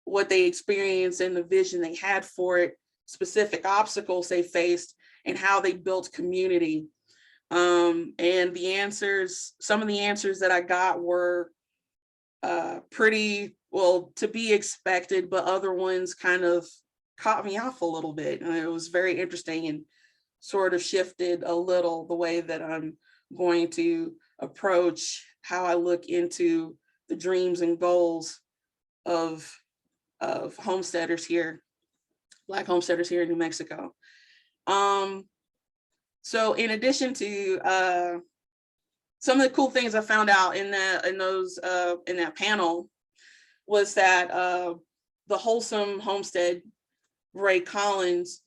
what they experienced and the vision they had for it, specific obstacles they faced and how they built community. And the answers, some of the answers that I got were pretty well to be expected, but other ones kind of caught me off a little bit. And it was very interesting and sort of shifted a little the way that I'm going to approach how I look into the dreams and goals of homesteaders here, Black homesteaders here in New Mexico. So in addition to some of the cool things I found out in that panel was that the Wholesome Homestead, Ray Collins,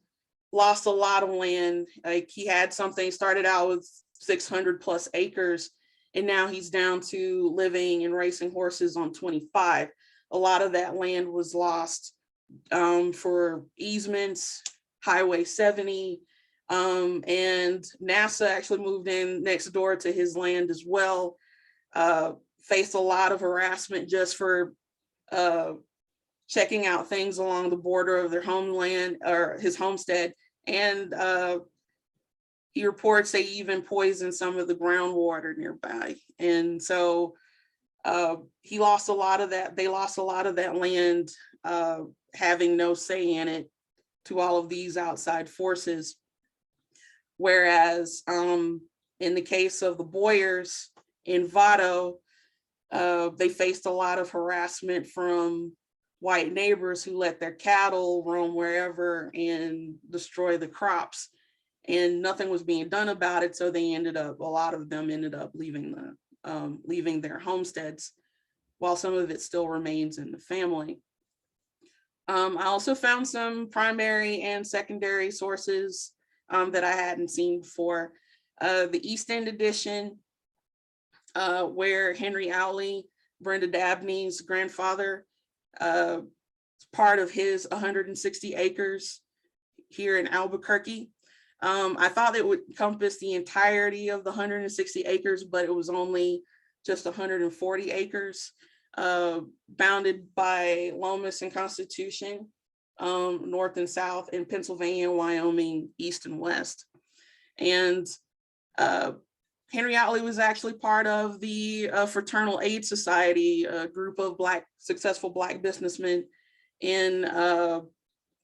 lost a lot of land. Like he had something, started out with 600 plus acres, and now he's down to living and racing horses on 25. A lot of that land was lost for easements, Highway 70, and NASA actually moved in next door to his land as well. Faced a lot of harassment just for checking out things along the border of their homeland or his homestead. And he reports they even poisoned some of the groundwater nearby. And so he lost a lot of that. They lost a lot of that land, having no say in it to all of these outside forces. Whereas in the case of the Boyers in Vado, they faced a lot of harassment from white neighbors who let their cattle roam wherever and destroy the crops, and nothing was being done about it. So they a lot of them ended up leaving their homesteads, while some of it still remains in the family. I also found some primary and secondary sources that I hadn't seen before. The East End edition, where Henry Outley, Brenda Dabney's grandfather, part of his 160 acres here in Albuquerque. I thought it would encompass the entirety of the 160 acres, but it was only just 140 acres, bounded by Lomas and Constitution, north and south, in Pennsylvania, Wyoming, east and west. And Henry Outley was actually part of the Fraternal Aid Society, a group of successful Black businessmen in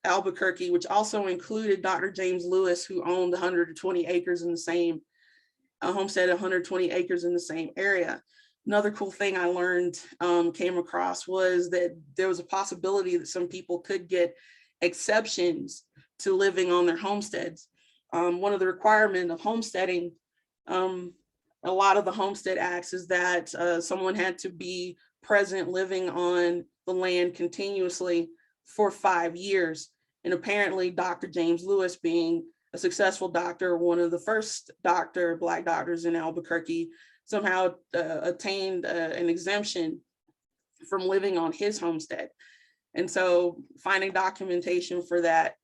Albuquerque, which also included Dr. James Lewis, who owned 120 acres in the same homestead, 120 acres in the same area. Another cool thing I learned, came across, was that there was a possibility that some people could get exceptions to living on their homesteads. One of the requirements of homesteading, a lot of the homestead acts, is that someone had to be present living on the land continuously for 5 years. And apparently Dr. James Lewis, being a successful doctor, one of the first Black doctors in Albuquerque, somehow attained an exemption from living on his homestead. And so finding documentation for that,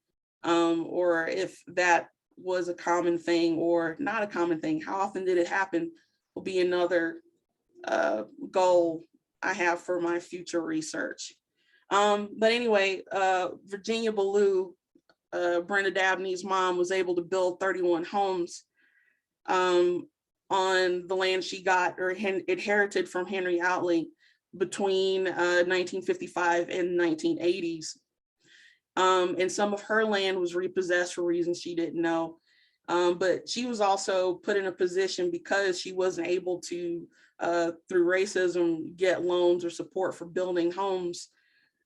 or if that was a common thing or not a common thing, how often did it happen, will be another goal I have for my future research. But anyway, Virginia Ballou, Brenda Dabney's mom, was able to build 31 homes on the land she got or inherited from Henry Outley between 1955 and 1980s. And some of her land was repossessed for reasons she didn't know. But she was also put in a position, because she wasn't able to, through racism, get loans or support for building homes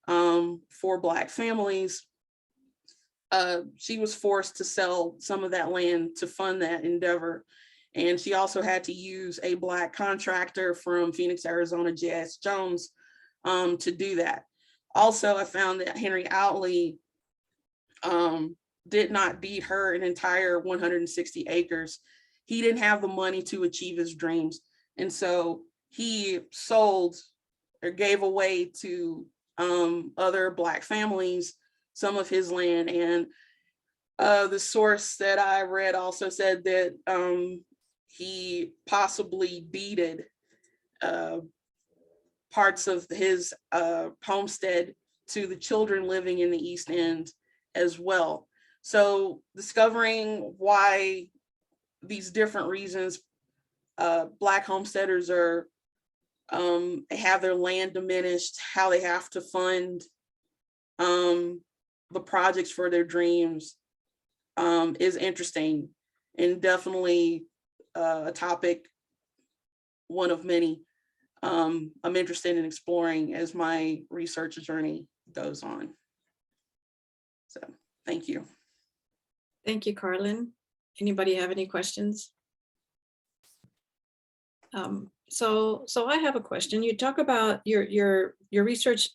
for Black families. She was forced to sell some of that land to fund that endeavor. And she also had to use a Black contractor from Phoenix, Arizona, J.S. Jones, to do that. Also, I found that Henry Outley did not deed her an entire 160 acres. He didn't have the money to achieve his dreams. And so he sold or gave away to other Black families some of his land. And the source that I read also said that he possibly deeded parts of his homestead to the children living in the East End as well. So discovering why these different reasons Black homesteaders are have their land diminished, how they have to fund the projects for their dreams is interesting, and definitely a topic, one of many, I'm interested in exploring as my research journey goes on. So thank you. Thank you, Carlin. Anybody have any questions? So I have a question. You talk about your research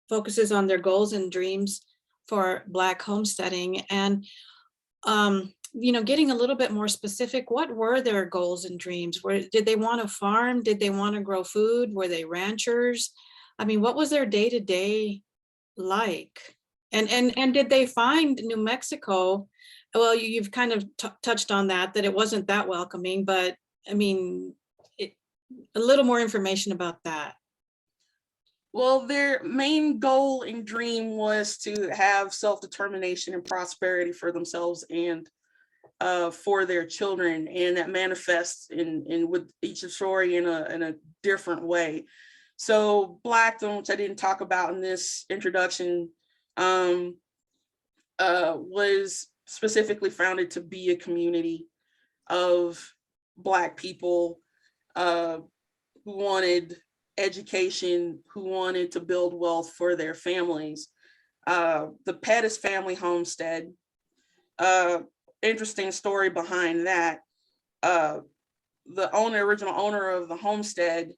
focuses on their goals and dreams for Black homesteading, and you know, getting a little bit more specific, what were their goals and dreams? Did they want to farm? Did they want to grow food? Were they ranchers? I mean, what was their day-to-day like? And did they find New Mexico? Well, you've kind of touched on that it wasn't that welcoming, but I mean, a little more information about that. Well, their main goal and dream was to have self-determination and prosperity for themselves and for their children, and that manifests in with each story in a different way. So Blackdom, which I didn't talk about in this introduction, was specifically founded to be a community of Black people who wanted education, who wanted to build wealth for their families. The Pettis family homestead, interesting story behind that. The original owner of the homestead,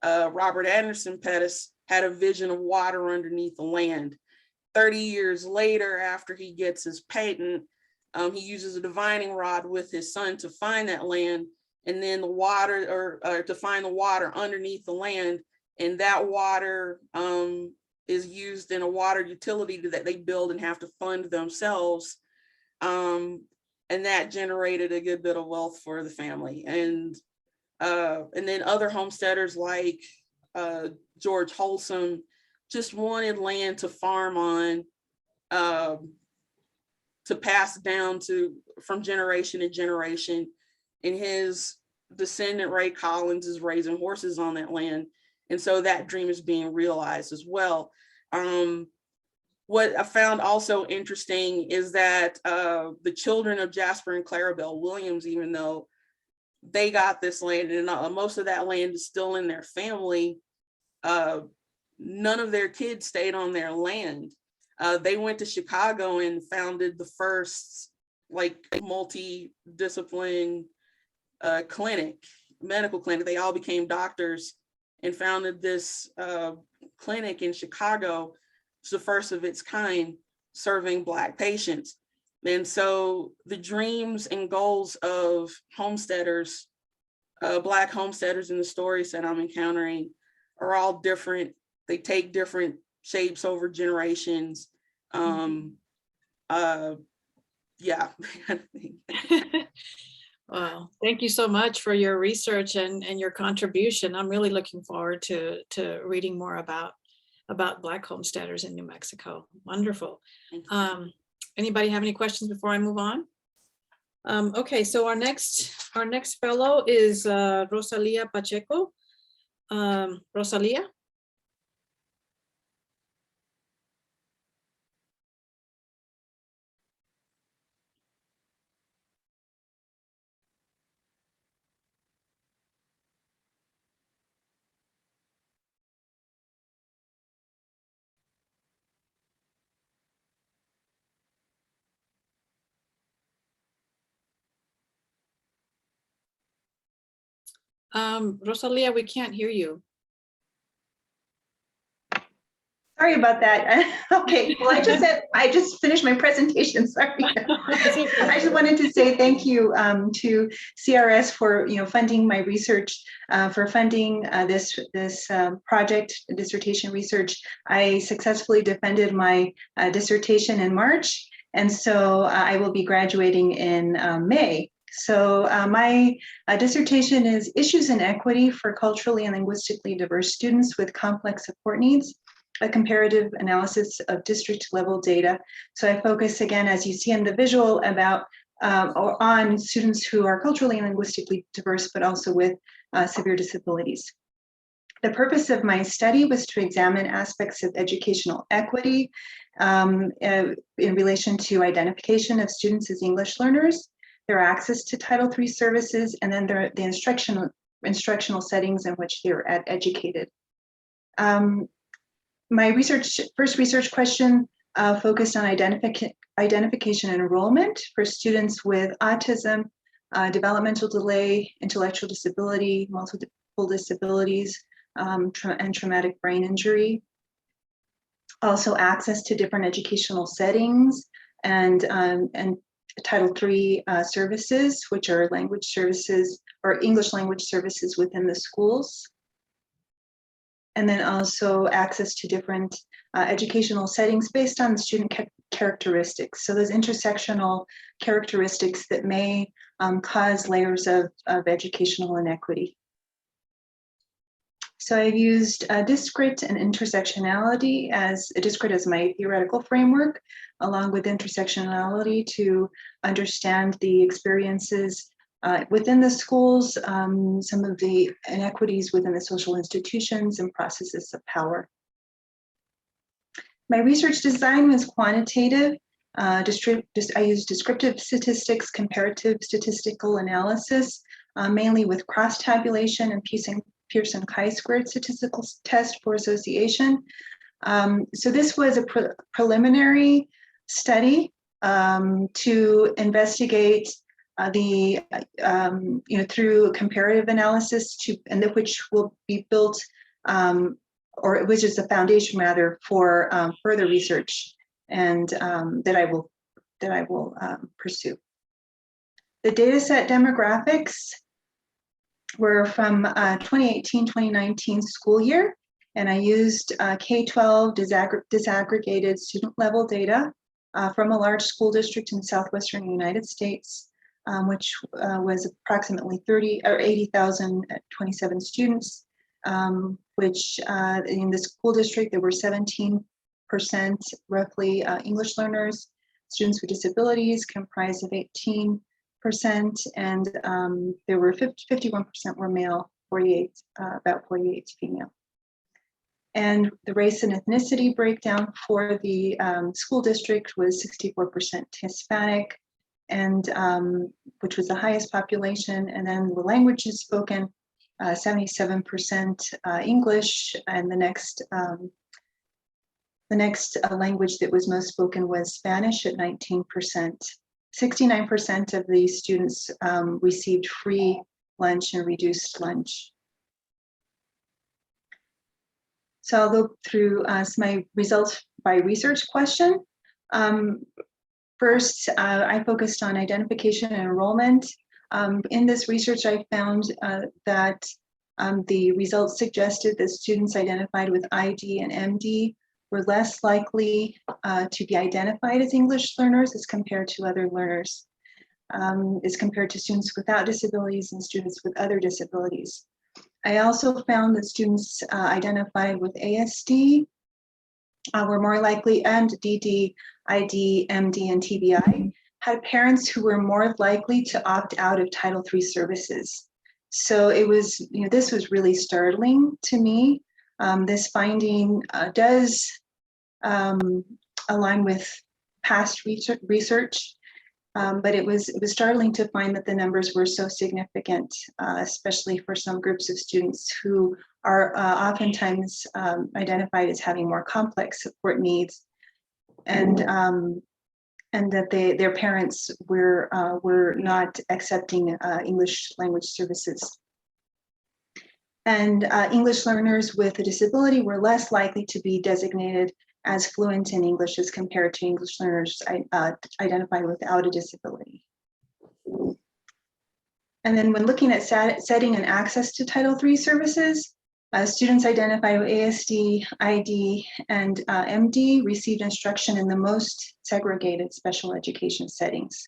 Robert Anderson Pettis, had a vision of water underneath the land. 30 years later, after he gets his patent, he uses a divining rod with his son to find that land, and then the water, or to find the water underneath the land, and that water is used in a water utility that they build and have to fund themselves. And that generated a good bit of wealth for the family. And then other homesteaders like George Holsom just wanted land to farm on, to pass down from generation to generation. And his descendant, Ray Collins, is raising horses on that land. And so that dream is being realized as well. What I found also interesting is that the children of Jasper and Clarabelle Williams, even though they got this land and most of that land is still in their family, none of their kids stayed on their land. They went to Chicago and founded the first multi-discipline medical clinic. They all became doctors and founded this clinic in Chicago. It's the first of its kind, serving Black patients. And so the dreams and goals of homesteaders, Black homesteaders in the stories that I'm encountering are all different. They take different shapes over generations. Yeah. Wow, thank you so much for your research and your contribution. I'm really looking forward to reading more about Black homesteaders in New Mexico. Wonderful. Anybody have any questions before I move on? Okay, so our next fellow is Rosalia Pacheco. Rosalia? Rosalia, we can't hear you. Sorry about that. Okay, well, I just finished my presentation, sorry. I just wanted to say thank you to CRS for funding my research, for funding this project, dissertation research. I successfully defended my dissertation in March, and so I will be graduating in May. So my dissertation is Issues in Equity for Culturally and Linguistically Diverse Students with Complex Support Needs. a comparative analysis of district level data. So I focus again, as you see in the visual, about or on students who are culturally and linguistically diverse, but also with severe disabilities. The purpose of my study was to examine aspects of educational equity in relation to identification of students as English learners, their access to Title III services, and then the instructional settings in which they're educated. My first research question focused on identification and enrollment for students with autism, developmental delay, intellectual disability, multiple disabilities, and traumatic brain injury. Also access to different educational settings and Title III services, which are language services or English language services within the schools. And then also access to different educational settings based on student characteristics. So those intersectional characteristics that may cause layers of educational inequity. So I've used discrete and intersectionality as discrete as my theoretical framework, along with intersectionality to understand the experiences within the schools, some of the inequities within the social institutions and processes of power. My research design was quantitative. I used descriptive statistics, comparative statistical analysis, mainly with cross-tabulation and Pearson chi-squared statistical test for association. So this was a preliminary study to investigate through comparative analysis which will be built, or which is the foundation rather for further research and that I will pursue. The data set demographics were from 2018-2019 school year, and I used K-12 disaggregated student level data from a large school district in southwestern United States, which was approximately 80,027 students, which in the school district there were 17% roughly English learners. Students with disabilities comprised of 18%, and there were 51% were male, about 48 female. And the race and ethnicity breakdown for the school district was 64% Hispanic, and which was the highest population. And then the languages spoken, 77% English, and the next language that was most spoken was Spanish at 19%. 69% of the students received free lunch and reduced lunch. So I'll go through my results by research question. First, I focused on identification and enrollment. In this research, I found that the results suggested that students identified with ID and MD were less likely to be identified as English learners as compared to other learners, as compared to students without disabilities and students with other disabilities. I also found that students identified with ASD were more likely, and DD, ID, MD, and TBI, had parents who were more likely to opt out of Title III services. So it was, this was really startling to me. This finding does align with past research, but it was startling to find that the numbers were so significant, especially for some groups of students who are oftentimes identified as having more complex support needs, and that their parents were not accepting English language services. And English learners with a disability were less likely to be designated as fluent in English as compared to English learners identified without a disability. And then when looking at setting and access to Title III services, students identified with ASD, ID, and MD received instruction in the most segregated special education settings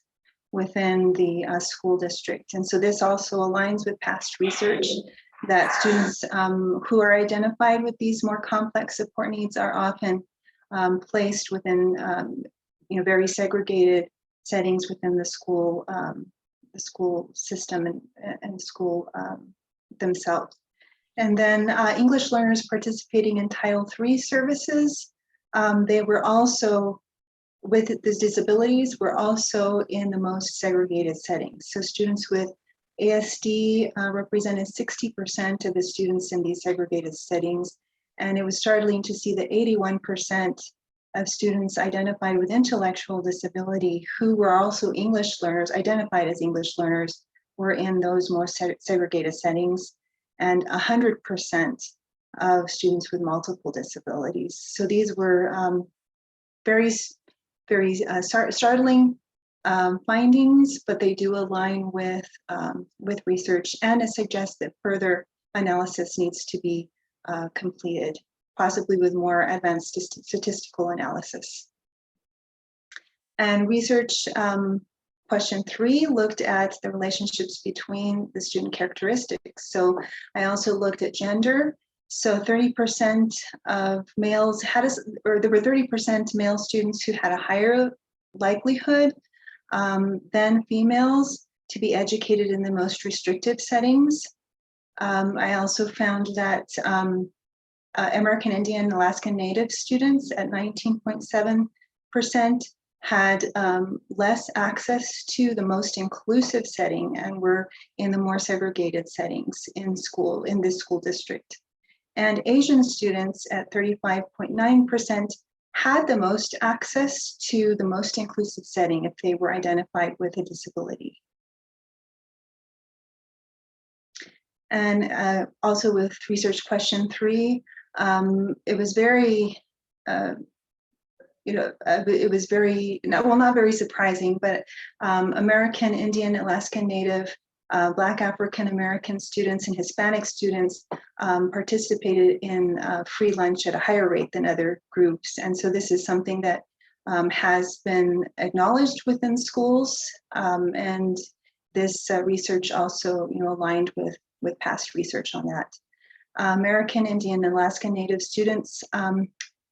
within the school district. And so this also aligns with past research that students who are identified with these more complex support needs are often placed within very segregated settings within the school system and school themselves. And then English learners participating in Title III services, they were also, with the disabilities, were also in the most segregated settings. So students with ASD represented 60% of the students in these segregated settings. And it was startling to see that 81% of students identified with intellectual disability who were also English learners, identified as English learners, were in those more segregated settings, and 100% of students with multiple disabilities. So these were very startling findings, but they do align with research, and it suggests that further analysis needs to be completed, possibly with more advanced statistical analysis. And research question 3 looked at the relationships between the student characteristics. So I also looked at gender. So 30% of males there were 30% male students who had a higher likelihood than females to be educated in the most restrictive settings. I also found that American Indian and Alaskan Native students at 19.7% had less access to the most inclusive setting and were in the more segregated settings in this school district. And Asian students at 35.9% had the most access to the most inclusive setting if they were identified with a disability. And also with research question 3, it was very, it was very, not very surprising, but American Indian, Alaskan Native, Black African American students and Hispanic students participated in free lunch at a higher rate than other groups. And so this is something that has been acknowledged within schools. And this research also aligned with past research on that. American Indian and Alaskan Native students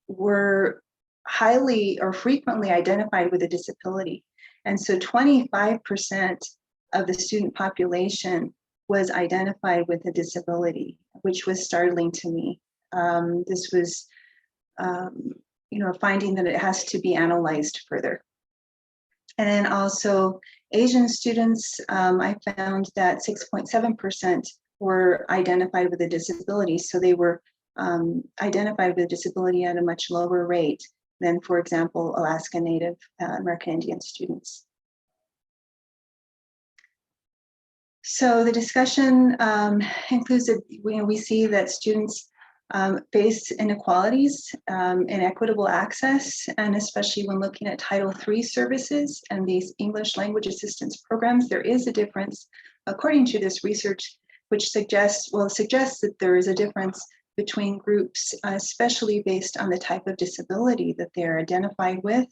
were highly or frequently identified with a disability. And so 25% of the student population was identified with a disability, which was startling to me. This was a finding that it has to be analyzed further. And then also Asian students, I found that 6.7% were identified with a disability. So they were identified with a disability at a much lower rate than, for example, Alaska Native American Indian students. So the discussion includes that we see that students face inequalities in equitable access, and especially when looking at Title III services and these English language assistance programs, there is a difference, according to this research, which suggests that there is a difference between groups, especially based on the type of disability that they're identified with,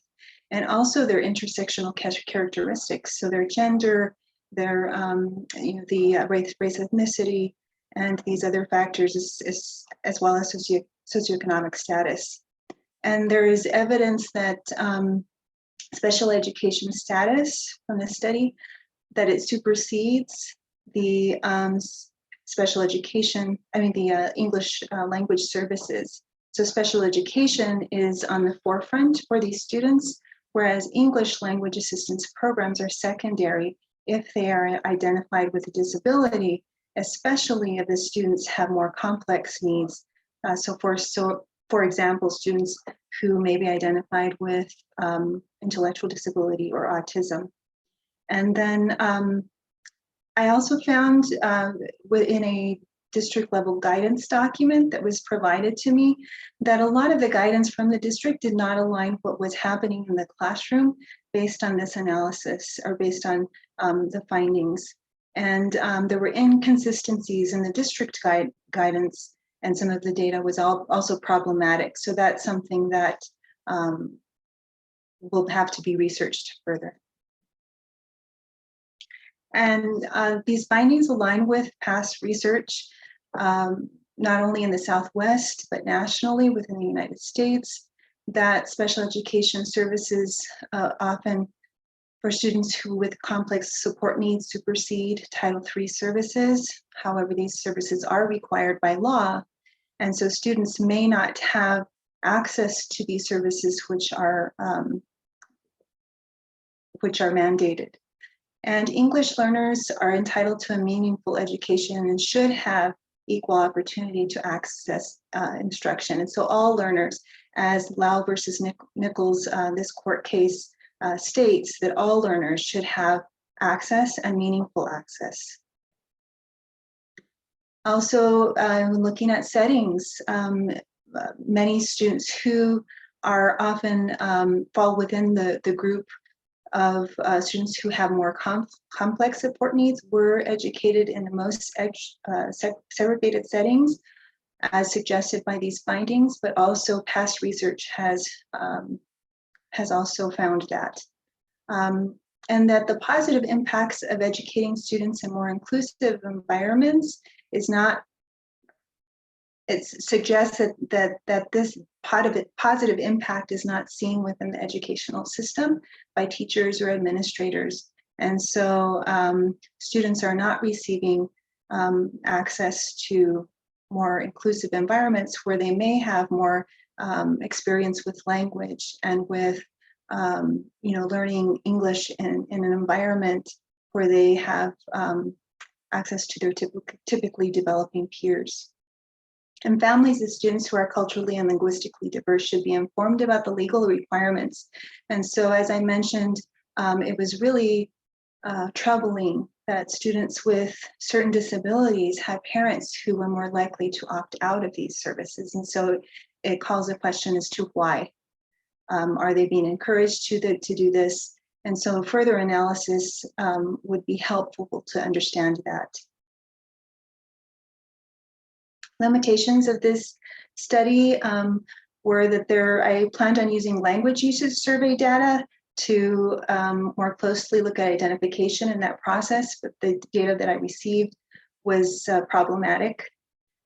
and also their intersectional characteristics. So their gender, their the race, ethnicity, and these other factors, as well as socioeconomic status. And there is evidence that special education status from the study, that it supersedes the special education, the English language services. So special education is on the forefront for these students, whereas English language assistance programs are secondary if they are identified with a disability, especially if the students have more complex needs. So for example, students who may be identified with intellectual disability or autism. And then I also found within a district level guidance document that was provided to me that a lot of the guidance from the district did not align with what was happening in the classroom based on this analysis or based on the findings. And there were inconsistencies in the district guidance, and some of the data was also problematic. So that's something that will have to be researched further. And these findings align with past research not only in the Southwest, but nationally within the United States, that special education services often for students who with complex support needs supersede Title III services. However, these services are required by law, and so students may not have access to these services which are mandated. And English learners are entitled to a meaningful education and should have equal opportunity to access instruction. And so all learners, as Lau versus Nichols, this court case states that all learners should have access and meaningful access. Also, looking at settings, many students who are often fall within the group of students who have more complex support needs were educated in the most segregated settings, as suggested by these findings, but also past research has also found that. And that the positive impacts of educating students in more inclusive environments is not, it suggests that this positive impact is not seen within the educational system by teachers or administrators. And so students are not receiving access to more inclusive environments where they may have more experience with language and with learning English in an environment where they have access to their typically developing peers. And families of students who are culturally and linguistically diverse should be informed about the legal requirements. And so, as I mentioned, it was really troubling that students with certain disabilities had parents who were more likely to opt out of these services. And so it calls a question as to why. Are they being encouraged to do this? And so further analysis would be helpful to understand that. Limitations of this study were that I planned on using language usage survey data to more closely look at identification in that process, but the data that I received was problematic.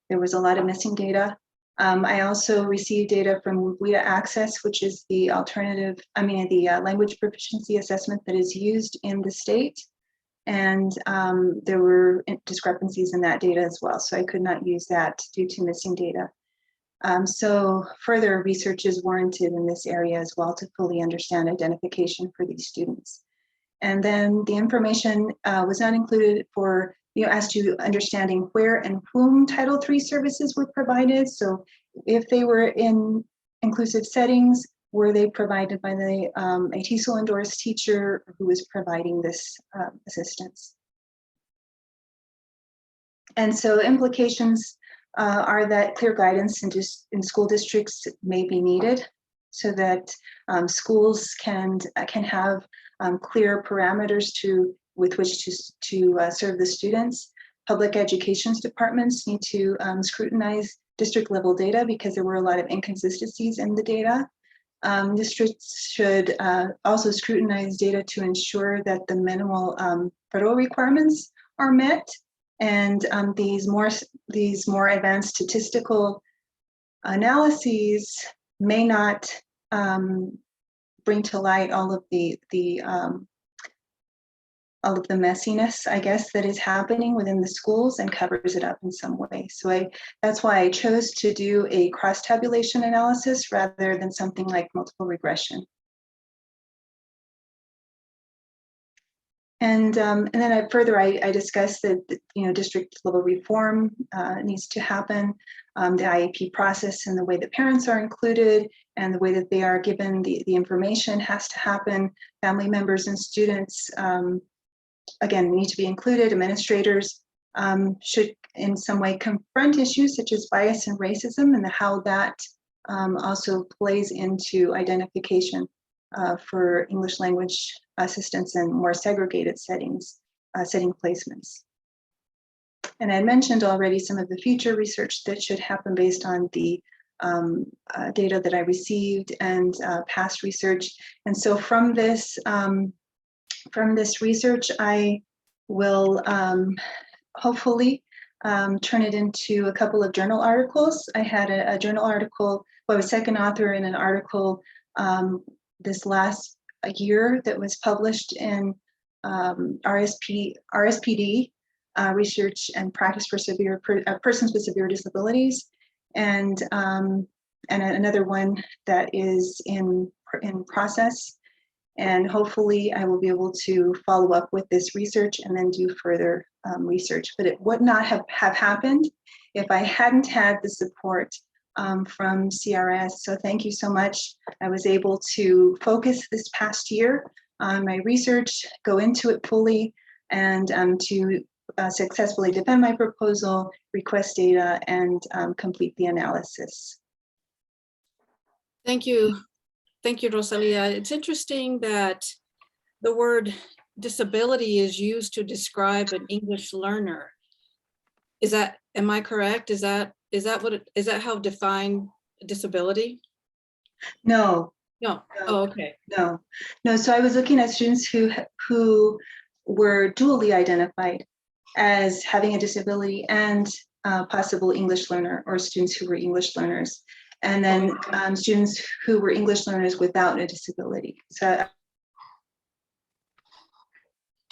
There was a lot of missing data. I also received data from WIDA Access, which is the language proficiency assessment that is used in the state. And there were discrepancies in that data as well. So I could not use that due to missing data. So further research is warranted in this area as well to fully understand identification for these students. And then the information was not included for, as to understanding where and whom Title III services were provided. So if they were in inclusive settings, were they provided by a TESOL endorsed teacher who was providing this assistance? And so implications are that clear guidance in school districts may be needed so that schools can have clear parameters with which to serve the students. Public education departments need to scrutinize district level data because there were a lot of inconsistencies in the data. Districts should also scrutinize data to ensure that the minimal federal requirements are met, and these more advanced statistical analyses may not bring to light all of the messiness, I guess, that is happening within the schools and covers it up in some way. So that's why I chose to do a cross-tabulation analysis rather than something like multiple regression. And then I discussed that district level reform needs to happen, the IEP process and the way that parents are included and the way that they are given the information has to happen. Family members and students again, need to be included. Administrators should in some way confront issues such as bias and racism and how that also plays into identification for English language assistance in more segregated setting placements. And I mentioned already some of the future research that should happen based on the data that I received and past research. And so from this research, I will hopefully turn it into a couple of journal articles. I had a journal article, well, I was second author in an article this last year that was published in RSPD, Research and Practice for Persons with Severe Disabilities, and another one that is in process. And hopefully I will be able to follow up with this research and then do further research. But it would not have happened if I hadn't had the support from CRS. So thank you so much. I was able to focus this past year on my research, go into it fully, and to successfully defend my proposal, request data, and complete the analysis. Thank you. Thank you, Rosalia. It's interesting that the word disability is used to describe an English learner. Am I correct? Is that how define disability? No. No. Oh, okay. No. So I was looking at students who were dually identified as having a disability and possible English learner, or students who were English learners, and then students who were English learners without a disability. So.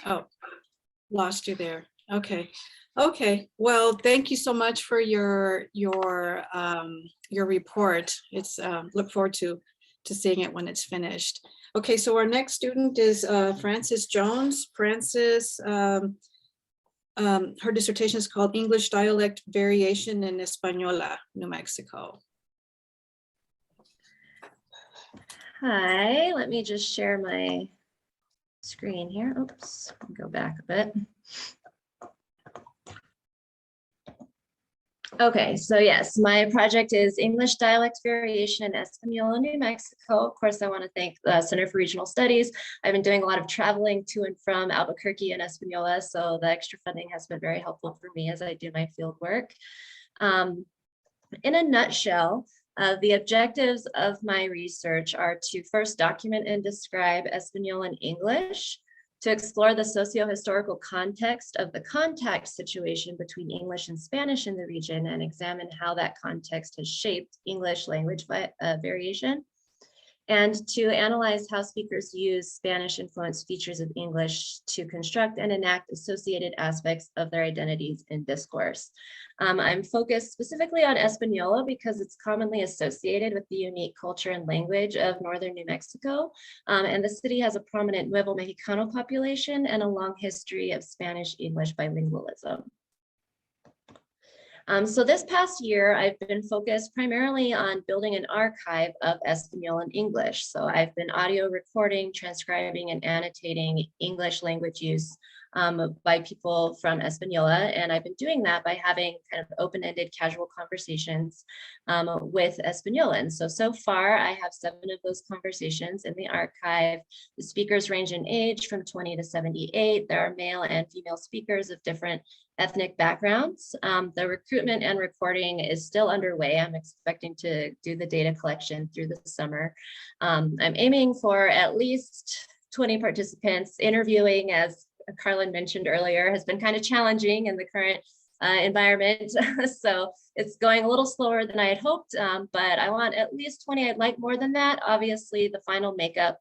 Oh, lost you there. Okay. Okay. Well, thank you so much for your report. It's look forward to seeing it when it's finished. Okay, so our next student is Frances Jones. Frances, her dissertation is called English Dialect Variation in Española, New Mexico. Hi, let me just share my screen here. Oops, go back a bit. Okay, so yes, my project is English Dialect Variation in Española, New Mexico. Of course, I want to thank the Center for Regional Studies. I've been doing a lot of traveling to and from Albuquerque and Española, so the extra funding has been very helpful for me as I do my field work. In a nutshell, the objectives of my research are to first document and describe Española and English, to explore the socio-historical context of the contact situation between English and Spanish in the region and examine how that context has shaped English language variation, and to analyze how speakers use Spanish-influenced features of English to construct and enact associated aspects of their identities in discourse. I'm focused specifically on Española because it's commonly associated with the unique culture and language of northern New Mexico, and the city has a prominent Nuevo Mexicano population and a long history of Spanish-English bilingualism. So this past year, I've been focused primarily on building an archive of Española and English. So I've been audio recording, transcribing, and annotating English language use by people from Española. And I've been doing that by having kind of open-ended casual conversations with Españolans. So far, I have 7 of those conversations in the archive. The speakers range in age from 20 to 78. There are male and female speakers of different ethnic backgrounds. The recruitment and recording is still underway. I'm expecting to do the data collection through the summer. I'm aiming for at least 20 participants. Interviewing, as Carlin mentioned earlier, has been kind of challenging in the current environment. So it's going a little slower than I had hoped, but I want at least 20. I'd like more than that. Obviously, the final makeup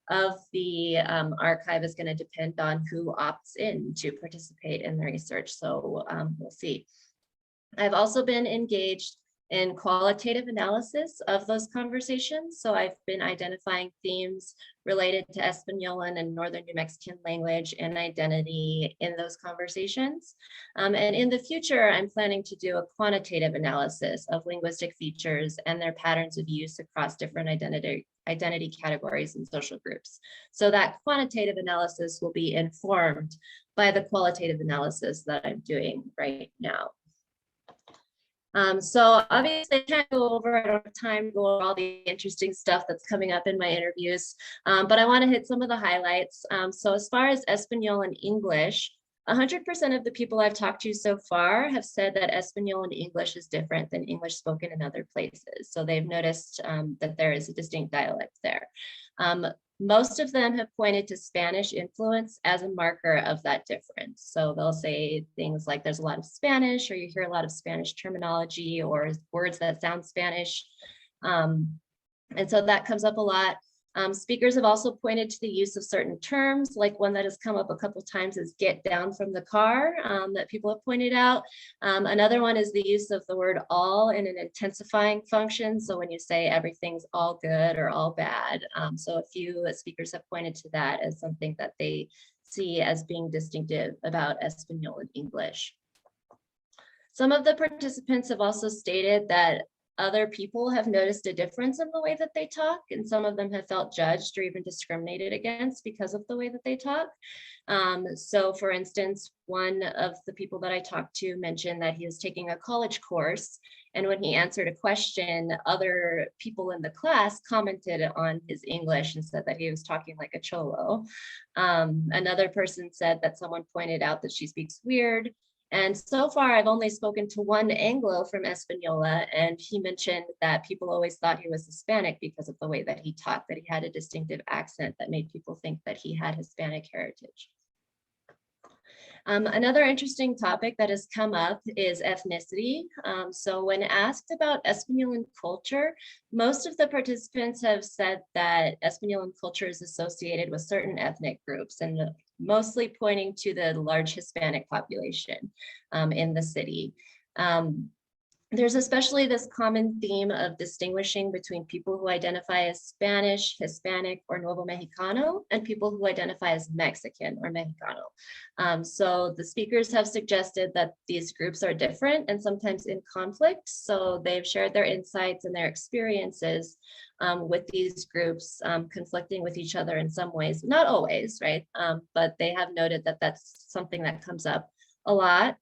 of the archive is going to depend on who opts in to participate in the research. So we'll see. I've also been engaged in qualitative analysis of those conversations. So I've been identifying themes related to Españolan and Northern New Mexican language and identity in those conversations. And in the future, I'm planning to do a quantitative analysis of linguistic features and their patterns of use across different identity categories and social groups. So that quantitative analysis will be informed by the qualitative analysis that I'm doing right now. So obviously I can't go over, I don't have time to go over all the interesting stuff that's coming up in my interviews, but I want to hit some of the highlights. So as far as Español and English, 100% of the people I've talked to so far have said that Español and English is different than English spoken in other places. So they've noticed that there is a distinct dialect there. Most of them have pointed to Spanish influence as a marker of that difference. So they'll say things like there's a lot of Spanish, or you hear a lot of Spanish terminology or words that sound Spanish. And so that comes up a lot. Speakers have also pointed to the use of certain terms, like one that has come up a couple times is get down from the car, that people have pointed out. Another one is the use of the word all in an intensifying function. So when you say everything's all good or all bad. So a few speakers have pointed to that as something that they see as being distinctive about Espanol and English. Some of the participants have also stated that other people have noticed a difference in the way that they talk, and some of them have felt judged or even discriminated against because of the way that they talk. So for instance, one of the people that I talked to mentioned that he was taking a college course, and when he answered a question, other people in the class commented on his English and said that he was talking like a cholo. Another person said that someone pointed out that she speaks weird. And so far, I've only spoken to one Anglo from Española, and he mentioned that people always thought he was Hispanic because of the way that he talked, that he had a distinctive accent that made people think that he had Hispanic heritage. Another interesting topic that has come up is ethnicity. So when asked about Españolan culture, most of the participants have said that Españolan culture is associated with certain ethnic groups, and mostly pointing to the large Hispanic population in the city. There's especially this common theme of distinguishing between people who identify as Spanish, Hispanic, or Nuevo Mexicano, and people who identify as Mexican or Mexicano. So the speakers have suggested that these groups are different and sometimes in conflict. So they've shared their insights and their experiences with these groups conflicting with each other in some ways, not always, right? But they have noted that that's something that comes up a lot.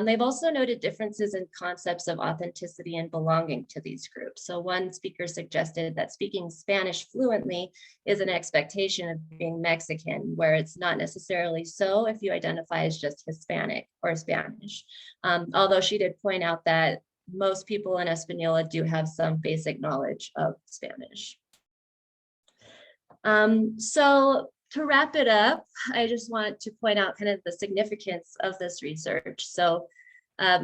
They've also noted differences in concepts of authenticity and belonging to these groups. So one speaker suggested that speaking Spanish fluently is an expectation of being Mexican, where it's not necessarily so if you identify as just Hispanic or Spanish. Although she did point out that most people in Española do have some basic knowledge of Spanish. So to wrap it up, I just want to point out kind of the significance of this research. So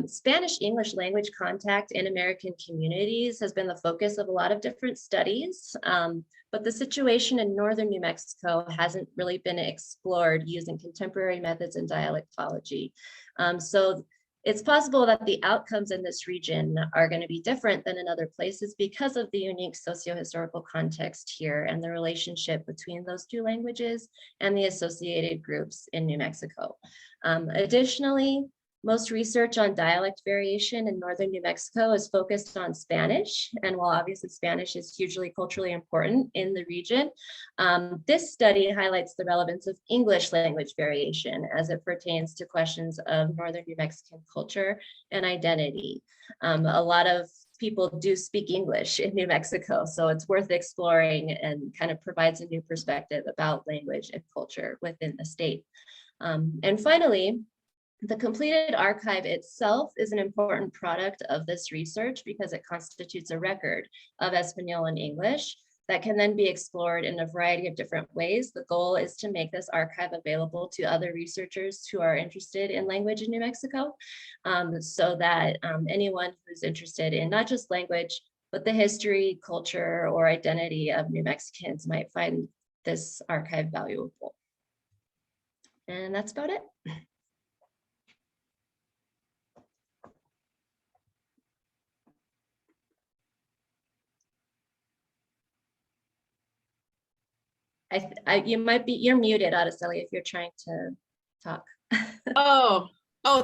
Spanish-English language contact in American communities has been the focus of a lot of different studies, but the situation in northern New Mexico hasn't really been explored using contemporary methods in dialectology. So it's possible that the outcomes in this region are going to be different than in other places because of the unique socio-historical context here and the relationship between those two languages and the associated groups in New Mexico. Additionally, most research on dialect variation in northern New Mexico is focused on Spanish. And while obviously Spanish is hugely culturally important in the region, this study highlights the relevance of English language variation as it pertains to questions of northern New Mexican culture and identity. A lot of people do speak English in New Mexico, so it's worth exploring and kind of provides a new perspective about language and culture within the state. And finally, the completed archive itself is an important product of this research because it constitutes a record of Espanol and English that can then be explored in a variety of different ways. The goal is to make this archive available to other researchers who are interested in language in New Mexico, so that anyone who's interested in not just language, but the history, culture, or identity of New Mexicans might find this archive valuable. And that's about it. You're muted, Araceli, if you're trying to talk.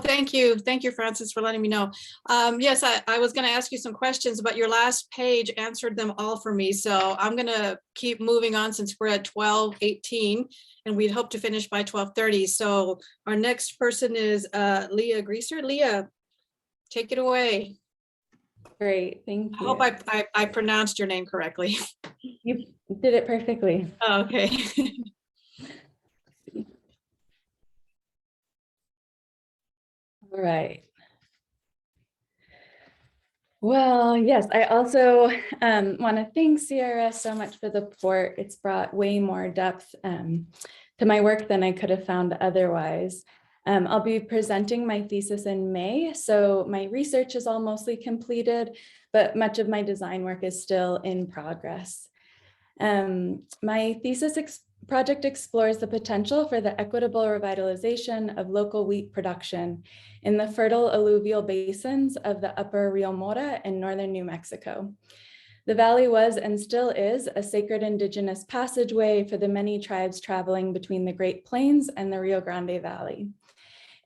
Thank you. Thank you, Francis, for letting me know. Yes, I was going to ask you some questions, but your last page answered them all for me. So I'm going to keep moving on since we're at 12:18 and we'd hope to finish by 12:30. So our next person is Leah Greaser. Leah, take it away. Great, thank you. I hope I pronounced your name correctly. You did it perfectly. Oh, okay. All right. Well, yes, I also want to thank CRS so much for the report. It's brought way more depth to my work than I could have found otherwise. I'll be presenting my thesis in May, so my research is all mostly completed, but much of my design work is still in progress. My thesis project explores the potential for the equitable revitalization of local wheat production in the fertile alluvial basins of the upper Rio Mora in northern New Mexico. The valley was and still is a sacred indigenous passageway for the many tribes traveling between the Great Plains and the Rio Grande Valley.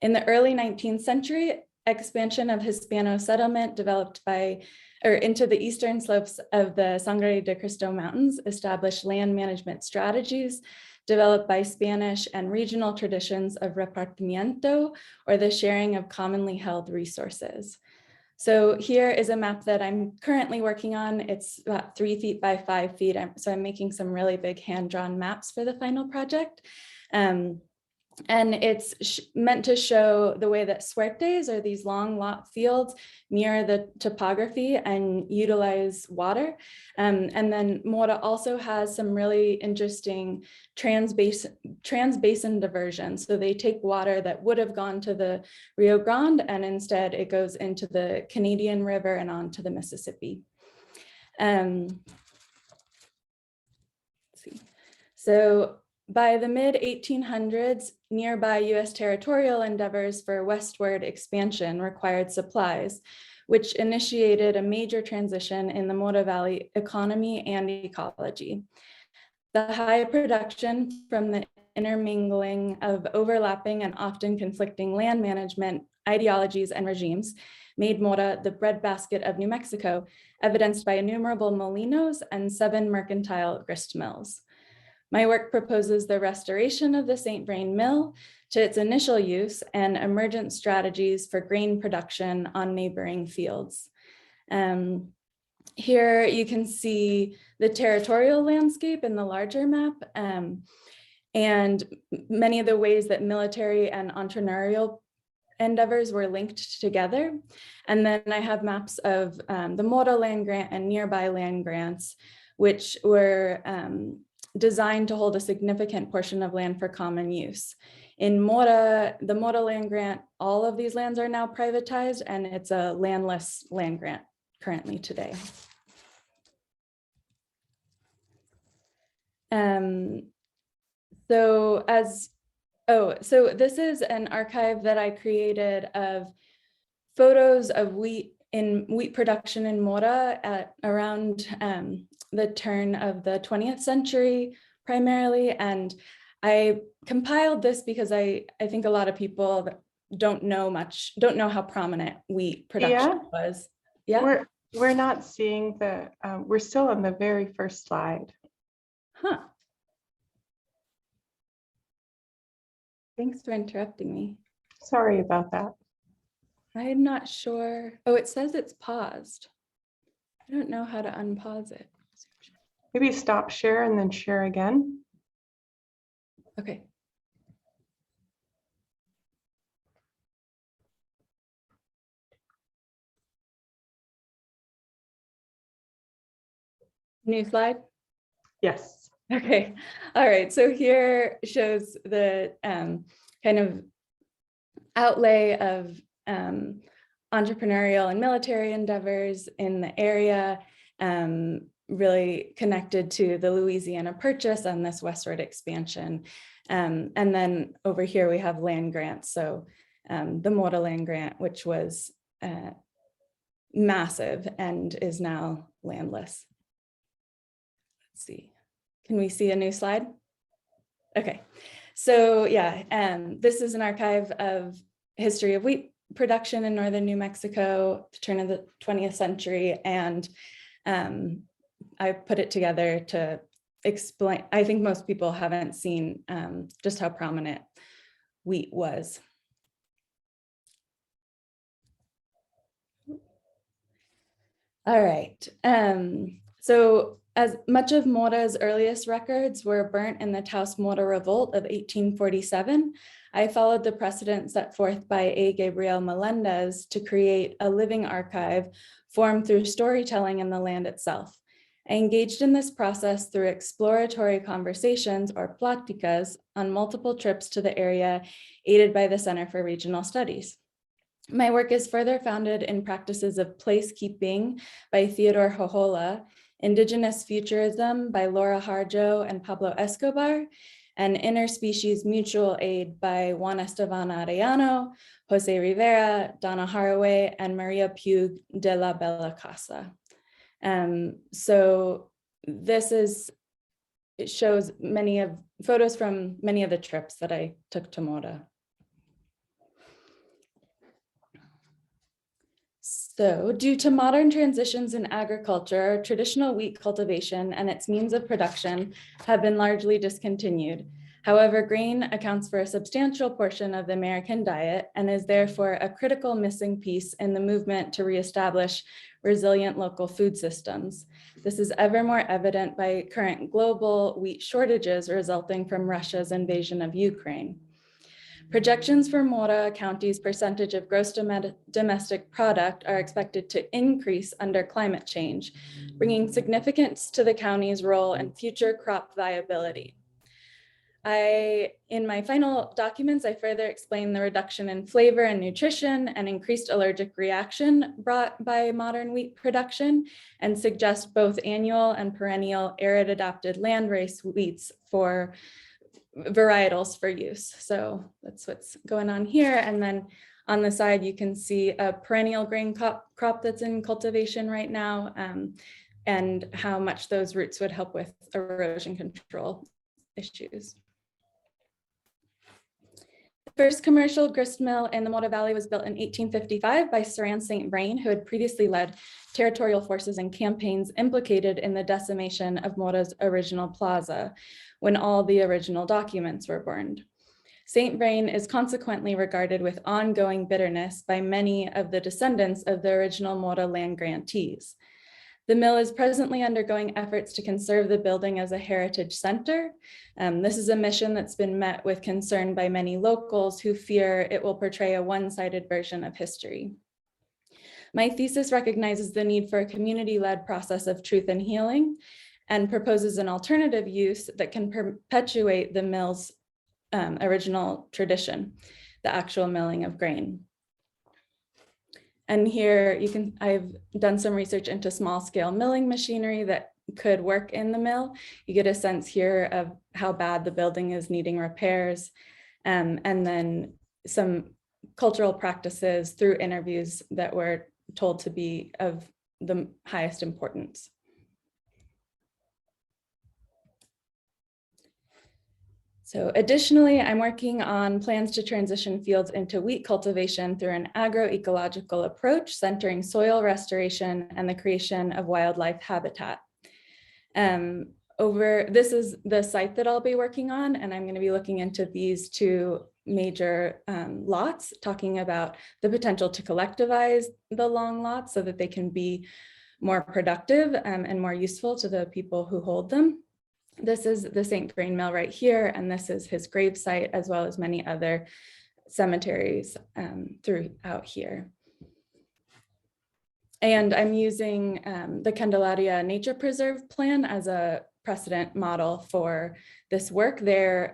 In the early 19th century, expansion of Hispano settlement developed into the eastern slopes of the Sangre de Cristo Mountains established land management strategies developed by Spanish and regional traditions of repartimiento, or the sharing of commonly held resources. So here is a map that I'm currently working on. It's about 3 feet by 5 feet. So I'm making some really big hand-drawn maps for the final project. And it's meant to show the way that suertes, or these long lot fields, mirror the topography and utilize water. And then Mora also has some really interesting trans-basin diversion. So they take water that would have gone to the Rio Grande, and instead it goes into the Canadian River and onto the Mississippi. Let's see. So by the mid-1800s, nearby US territorial endeavors for westward expansion required supplies, which initiated a major transition in the Mora Valley economy and ecology. The high production from the intermingling of overlapping and often conflicting land management ideologies and regimes made Mora the breadbasket of New Mexico, evidenced by innumerable molinos and 7 mercantile grist mills. My work proposes the restoration of the St. Vrain mill to its initial use and emergent strategies for grain production on neighboring fields. Here you can see the territorial landscape in the larger map, and many of the ways that military and entrepreneurial endeavors were linked together. And then I have maps of the Mora land grant and nearby land grants, which were designed to hold a significant portion of land for common use. In Mora, the Mora land grant, all of these lands are now privatized, and it's a landless land grant currently today. So this is an archive that I created of photos of wheat production in Mora at around the turn of the 20th century primarily. And I compiled this because I think a lot of people don't know how prominent wheat production was. Yeah. We're not seeing the, we're still on the very first slide. Huh. Thanks for interrupting me. Sorry about that. I'm not sure. Oh, it says it's paused. I don't know how to unpause it. Maybe stop share and then share again. Okay. New slide? Yes. Okay. All right. So here shows the kind of outlay of entrepreneurial and military endeavors in the area, really connected to the Louisiana Purchase and this westward expansion. And then over here we have land grants. So the Mora land grant, which was massive and is now landless. Let's see. Can we see a new slide? Okay. So yeah, this is an archive of history of wheat production in northern New Mexico, the turn of the 20th century. And I put it together to explain. I think most people haven't seen just how prominent wheat was. All right. So as much of Mora's earliest records were burnt in the Taos Mora Revolt of 1847, I followed the precedent set forth by A. Gabriel Melendez to create a living archive formed through storytelling in the land itself. I engaged in this process through exploratory conversations or pláticas on multiple trips to the area, aided by the Center for Regional Studies. My work is further founded in practices of placekeeping by Theodore Jojola, Indigenous Futurism by Laura Harjo and Pablo Escobar, and Interspecies Mutual Aid by Juan Esteban Arellano, Jose Rivera, Donna Haraway, and Maria Pugh de la Bella Casa. So it shows many of photos from many of the trips that I took to Mora. So due to modern transitions in agriculture, traditional wheat cultivation and its means of production have been largely discontinued. However, grain accounts for a substantial portion of the American diet and is therefore a critical missing piece in the movement to reestablish resilient local food systems. This is ever more evident by current global wheat shortages resulting from Russia's invasion of Ukraine. Projections for Mora County's percentage of gross domestic product are expected to increase under climate change, bringing significance to the county's role in future crop viability. In my final documents, I further explain the reduction in flavor and nutrition and increased allergic reaction brought by modern wheat production, and suggest both annual and perennial arid adapted landrace wheats for varietals for use. So that's what's going on here. And then on the side, you can see a perennial grain crop that's in cultivation right now, and how much those roots would help with erosion control issues. The first commercial grist mill in the Mora Valley was built in 1855 by Saran St. Vrain, who had previously led territorial forces and campaigns implicated in the decimation of Mora's original plaza, when all the original documents were burned. St. Vrain is consequently regarded with ongoing bitterness by many of the descendants of the original Mora land grantees. The mill is presently undergoing efforts to conserve the building as a heritage center. This is a mission that's been met with concern by many locals who fear it will portray a one-sided version of history. My thesis recognizes the need for a community-led process of truth and healing, and proposes an alternative use that can perpetuate the mill's original tradition, the actual milling of grain. And here I've done some research into small scale milling machinery that could work in the mill. You get a sense here of how bad the building is needing repairs, and then some cultural practices through interviews that were told to be of the highest importance. So additionally, I'm working on plans to transition fields into wheat cultivation through an agroecological approach, centering soil restoration and the creation of wildlife habitat. This is the site that I'll be working on, and I'm going to be looking into these two major lots, talking about the potential to collectivize the long lots so that they can be more productive and more useful to the people who hold them. This is the St. Vrain mill right here, and this is his grave site, as well as many other cemeteries throughout here. And I'm using the Candelaria Nature Preserve Plan as a precedent model for this work. They're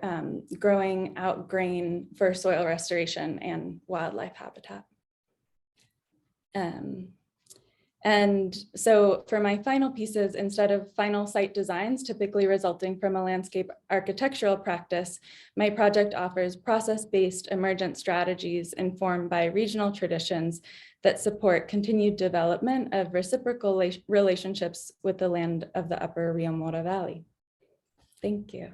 growing out grain for soil restoration and wildlife habitat. And so for my final pieces, instead of final site designs typically resulting from a landscape architectural practice, my project offers process-based emergent strategies informed by regional traditions that support continued development of reciprocal relationships with the land of the Upper Rio Mora Valley. Thank you.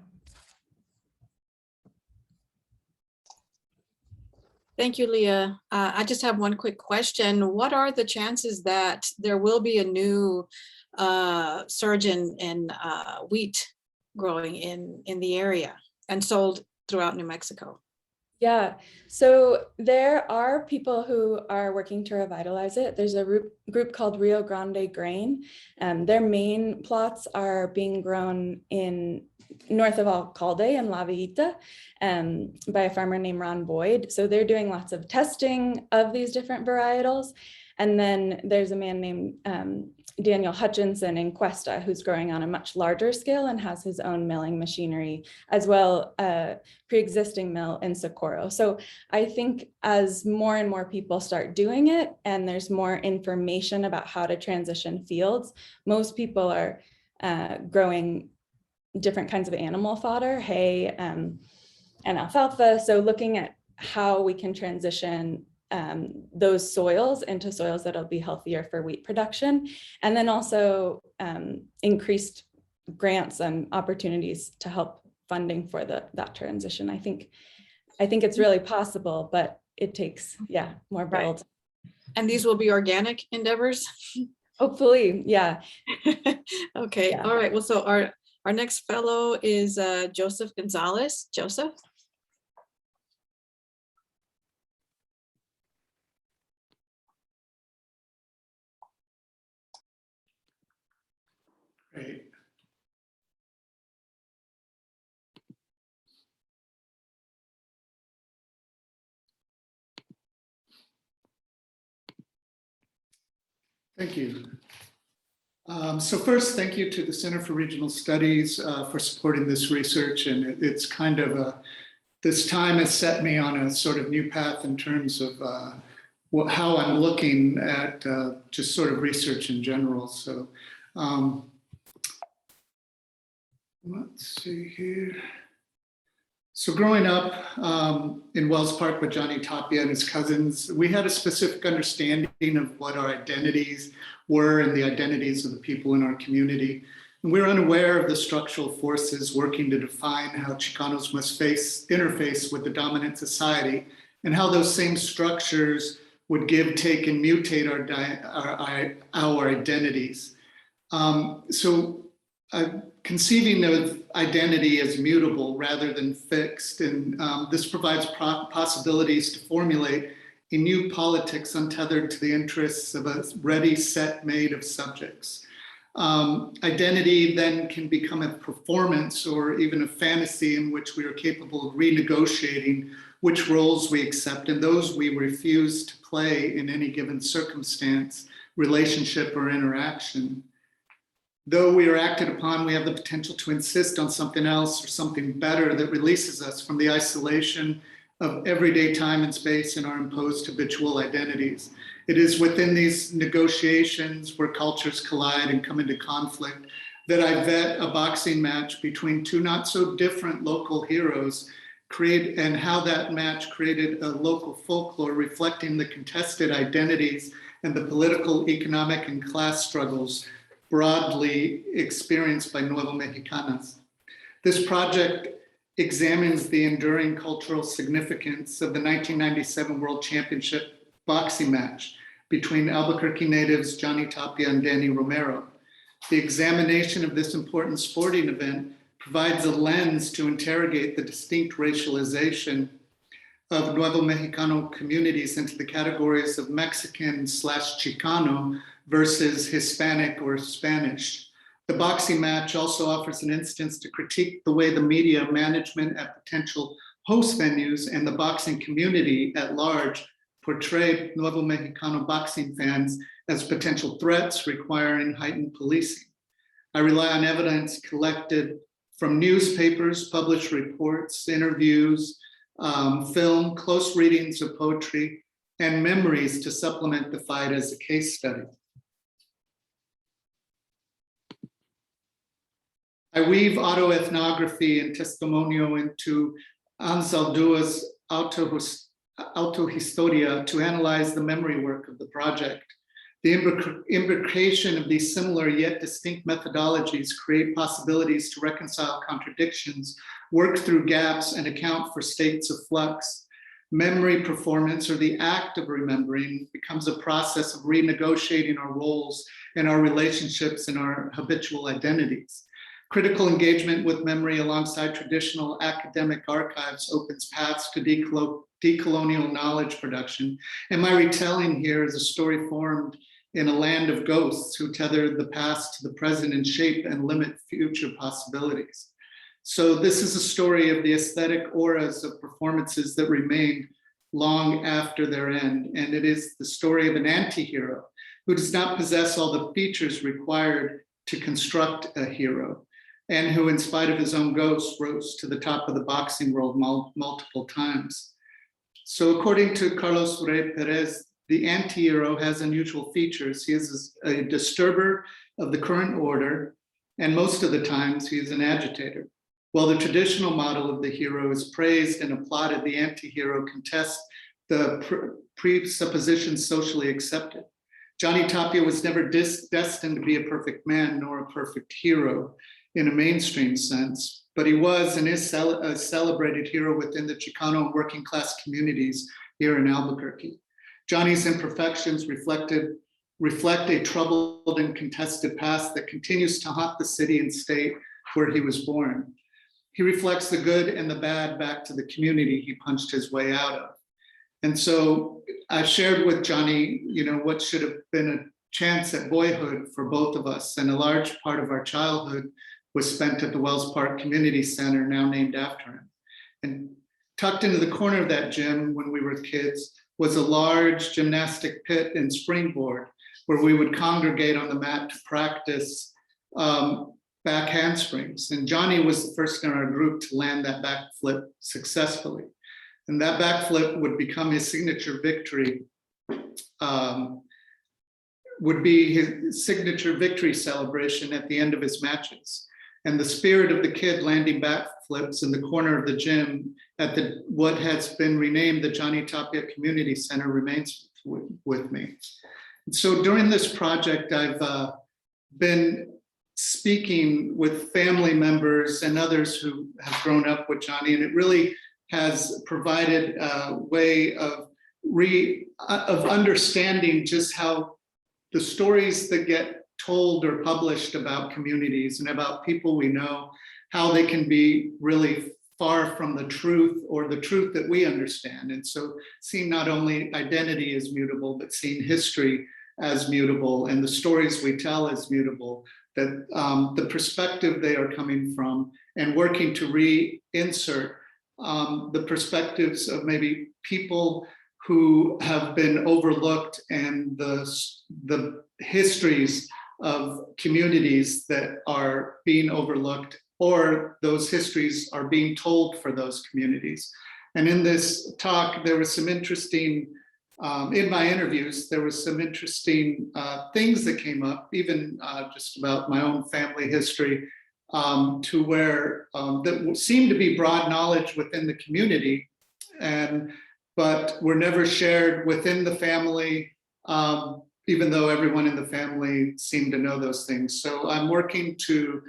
Thank you, Leah. I just have one quick question. What are the chances that there will be a new surge in wheat growing in the area and sold throughout New Mexico? Yeah, so there are people who are working to revitalize it. There's a group called Rio Grande Grain. Their main plots are being grown in north of Alcalde in La Villita by a farmer named Ron Boyd. So they're doing lots of testing of these different varietals. And then there's a man named Daniel Hutchinson in Cuesta, who's growing on a much larger scale and has his own milling machinery, as well pre-existing mill in Socorro. So I think as more and more people start doing it and there's more information about how to transition fields, most people are growing different kinds of animal fodder, hay and alfalfa. So looking at how we can transition those soils into soils that'll be healthier for wheat production, and then also increased grants and opportunities to help funding for that transition. I think it's really possible, but it takes, more build. Right. And these will be organic endeavors? Hopefully, yeah. Okay, Yeah. all right. Well, so our next fellow is Joseph Gonzalez. Joseph? Great. Thank you. So first, thank you to the Center for Regional Studies for supporting this research. And it's kind of this time has set me on a sort of new path in terms of how I'm looking at just sort of research in general. So let's see here. So growing up in Wells Park with Johnny Tapia and his cousins, we had a specific understanding of what our identities were and the identities of the people in our community. And we were unaware of the structural forces working to define how Chicanos must interface with the dominant society, and how those same structures would give, take, and mutate our identities. Conceiving of identity as mutable rather than fixed, and this provides possibilities to formulate a new politics untethered to the interests of a ready set made of subjects. Identity then can become a performance or even a fantasy in which we are capable of renegotiating which roles we accept and those we refuse to play in any given circumstance, relationship, or interaction. Though we are acted upon, we have the potential to insist on something else or something better that releases us from the isolation of everyday time and space in our imposed habitual identities. It is within these negotiations where cultures collide and come into conflict that I vet a boxing match between two not so different local heroes, and how that match created a local folklore reflecting the contested identities and the political, economic, and class struggles broadly experienced by Nuevo Mexicanas. This project examines the enduring cultural significance of the 1997 World Championship boxing match between Albuquerque natives Johnny Tapia and Danny Romero. The examination of this important sporting event provides a lens to interrogate the distinct racialization of Nuevo Mexicano communities into the categories of Mexican/Chicano versus Hispanic or Spanish. The boxing match also offers an instance to critique the way the media management at potential host venues and the boxing community at large portray Nuevo Mexicano boxing fans as potential threats requiring heightened policing. I rely on evidence collected from newspapers, published reports, interviews, film, close readings of poetry, and memories to supplement the fight as a case study. I weave autoethnography and testimonio into Anzaldua's Autohistoria to analyze the memory work of the project. The imbrication of these similar yet distinct methodologies create possibilities to reconcile contradictions, work through gaps, and account for states of flux. Memory performance, or the act of remembering, becomes a process of renegotiating our roles and our relationships and our habitual identities. Critical engagement with memory alongside traditional academic archives opens paths to decolonial knowledge production. And my retelling here is a story formed in a land of ghosts who tether the past to the present and shape and limit future possibilities. So this is a story of the aesthetic auras of performances that remain long after their end. And it is the story of an anti-hero who does not possess all the features required to construct a hero, and who, in spite of his own ghost, rose to the top of the boxing world multiple times. So according to Carlos Rey Perez, the anti-hero has unusual features. He is a disturber of the current order, and most of the times he is an agitator. While the traditional model of the hero is praised and applauded, the anti-hero contests the presuppositions socially accepted. Johnny Tapia was never destined to be a perfect man nor a perfect hero in a mainstream sense, but he was and is a celebrated hero within the Chicano working class communities here in Albuquerque. Johnny's imperfections reflect a troubled and contested past that continues to haunt the city and state where he was born. He reflects the good and the bad back to the community he punched his way out of. And so I shared with Johnny, what should have been a chance at boyhood for both of us. And a large part of our childhood was spent at the Wells Park Community Center, now named after him. And tucked into the corner of that gym when we were kids was a large gymnastic pit and springboard where we would congregate on the mat to practice back handsprings. And Johnny was the first in our group to land that backflip successfully. And that backflip would become his signature victory, would be his signature victory celebration at the end of his matches. And the spirit of the kid landing backflips in the corner of the gym at what has been renamed the Johnny Tapia Community Center remains with me. And so during this project, I've been speaking with family members and others who have grown up with Johnny, and it really has provided a way of understanding just how the stories that get told or published about communities and about people we know, how they can be really far from the truth or the truth that we understand. And so seeing not only identity as mutable, but seeing history as mutable and the stories we tell as mutable, that the perspective they are coming from, and working to reinsert the perspectives of maybe people who have been overlooked and the histories of communities that are being overlooked, or those histories are being told for those communities. And in this talk, there was some interesting, in my interviews, there was some interesting things that came up, even just about my own family history, to where that seemed to be broad knowledge within the community, but were never shared within the family, even though everyone in the family seemed to know those things. So I'm working to,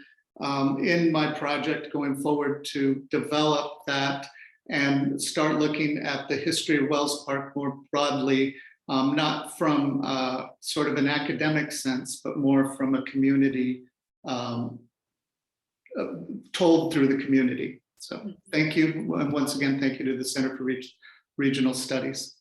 in my project going forward, to develop that and start looking at the history of Wells Park more broadly, not from sort of an academic sense, but more from a community, told through the community. So thank you. And once again, thank you to the Center for Regional Studies.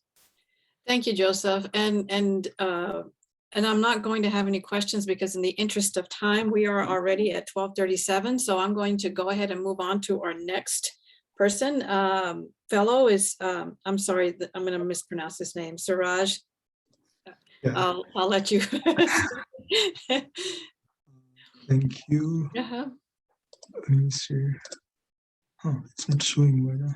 Thank you, Joseph. And I'm not going to have any questions because in the interest of time, we are already at 12:37. So I'm going to go ahead and move on to our next person. Fellow is, I'm sorry, I'm going to mispronounce his name, Suraj. Yeah. I'll let you. Thank you. Let me see. Oh, it's not showing right now.